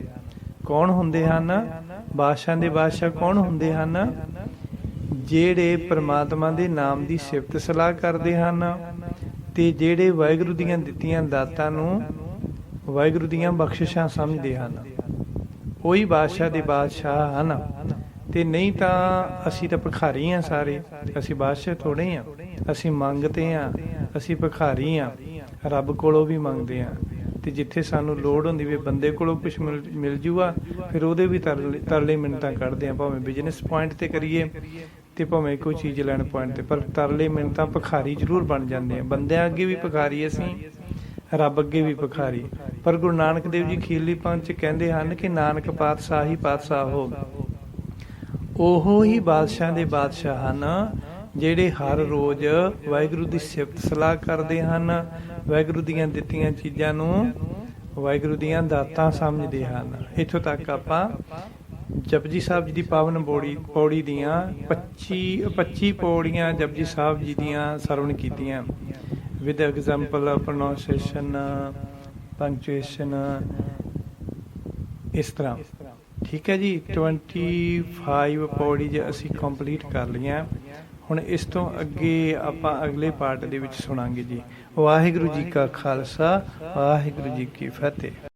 ਕੌਣ ਹੁੰਦੇ ਹਨ ਬਾਦਸ਼ਾਹਾਂ ਦੇ ਬਾਦਸ਼ਾਹ? ਕੌਣ ਹੁੰਦੇ ਹਨ? ਜਿਹੜੇ ਪ੍ਰਮਾਤਮਾ ਦੇ ਨਾਮ ਦੀ ਸਿਫਤ ਸਲਾਹ ਕਰਦੇ ਹਨ ਤੇ ਜਿਹੜੇ ਵਾਹਿਗੁਰੂ ਦੀਆਂ ਦਿੱਤੀਆਂ ਦਾਤਾਂ ਨੂੰ ਵਾਹਿਗੁਰੂ ਦੀਆਂ ਬਖਸ਼ਿਸ਼ਾਂ ਸਮਝਦੇ ਹਨ, ਉਹੀ ਬਾਦਸ਼ਾਹ ਦੇ ਬਾਦਸ਼ਾਹ ਹਨ। ਤੇ ਨਹੀਂ ਤਾਂ ਅਸੀਂ ਤਾਂ ਭਿਖਾਰੀ ਹਾਂ ਸਾਰੇ, ਅਸੀਂ ਬਾਦਸ਼ਾਹ ਥੋੜ੍ਹੇ ਹਾਂ, ਅਸੀਂ ਮੰਗਤੇ ਹਾਂ, ਅਸੀਂ ਭਿਖਾਰੀ ਹਾਂ, ਰੱਬ ਕੋਲੋਂ ਵੀ ਮੰਗਦੇ ਹਾਂ। ਤੇ ਜਿੱਥੇ ਸਾਨੂੰ ਲੋੜ ਹੁੰਦੀ ਵੀ ਬੰਦੇ ਕੋਲੋਂ ਕੁਛ ਮਿਲ ਜੂਗਾ, ਫਿਰ ਉਹਦੇ ਵੀ ਤਰਲੇ ਮਿੰਨਤਾਂ ਕੱਢਦੇ ਹਾਂ, ਭਾਵੇਂ ਬਿਜ਼ਨਸ ਪੁਆਇੰਟ ਤੇ ਕਰੀਏ ਤੇ ਭਾਵੇਂ ਕੋਈ ਚੀਜ਼ ਲੈਣ ਪੁਆਇੰਟ ਤੇ, ਪਰ ਤਰਲੇ ਮਿੰਨਤਾਂ ਭਿਖਾਰੀ ਜ਼ਰੂਰ ਬਣ ਜਾਂਦੇ ਆ। ਬੰਦਿਆਂ ਅੱਗੇ ਵੀ ਭਿਖਾਰੀ ਅਸੀਂ, ਰੱਬ ਅੱਗੇ ਵੀ ਭਿਖਾਰੀ। ਪਰ ਗੁਰੂ ਨਾਨਕ ਦੇਵ ਜੀ ਅਖੀਰਲੀ ਪੰਕਤੀ 'ਚ ਕਹਿੰਦੇ ਹਨ ਕਿ ਨਾਨਕ ਪਾਤਸ਼ਾਹੀ ਪਾਤਸ਼ਾਹੋ, ਉਹ ਹੀ ਬਾਦਸ਼ਾਹ ਦੇ ਬਾਦਸ਼ਾਹ ਹਨ ਜਿਹੜੇ ਹਰ ਰੋਜ਼ ਵਾਹਿਗੁਰੂ ਦੀ ਸਿਫਤ ਸਲਾਹ ਕਰਦੇ ਹਨ, ਵਾਹਿਗੁਰੂ ਦੀਆਂ ਦਿੱਤੀਆਂ ਚੀਜ਼ਾਂ ਨੂੰ ਵਾਹਿਗੁਰੂ ਦੀਆਂ ਦਾਤਾਂ ਸਮਝਦੇ ਹਨ। ਇੱਥੋਂ ਤੱਕ ਆਪਾਂ ਜਪਜੀ ਸਾਹਿਬ ਜੀ ਦੀ ਪਾਵਨ ਪੌੜੀ ਦੀਆਂ 25 ਪੌੜੀਆਂ ਜਪਜੀ ਸਾਹਿਬ ਜੀ ਦੀਆਂ ਸਰਵਣ ਕੀਤੀਆਂ, ਵਿਦ ਐਗਜ਼ਾਮਪਲ ਪ੍ਰੋਨਾਂਸੀਏਸ਼ਨ, ਪੰਕਚੁਏਸ਼ਨ, ਇਸ ਤਰ੍ਹਾਂ। ਠੀਕ ਹੈ ਜੀ, 25 ਪੌੜੀਜ਼ ਅਸੀਂ ਕੰਪਲੀਟ ਕਰ ਲਈਆਂ। ਹੁਣ ਇਸ ਤੋਂ ਅੱਗੇ ਆਪਾਂ ਅਗਲੇ ਪਾਰਟ ਦੇ ਵਿੱਚ ਸੁਣਾਂਗੇ ਜੀ। ਵਾਹਿਗੁਰੂ ਜੀ ਕਾ ਖਾਲਸਾ, ਵਾਹਿਗੁਰੂ ਜੀ ਕੀ ਫਤਿਹ।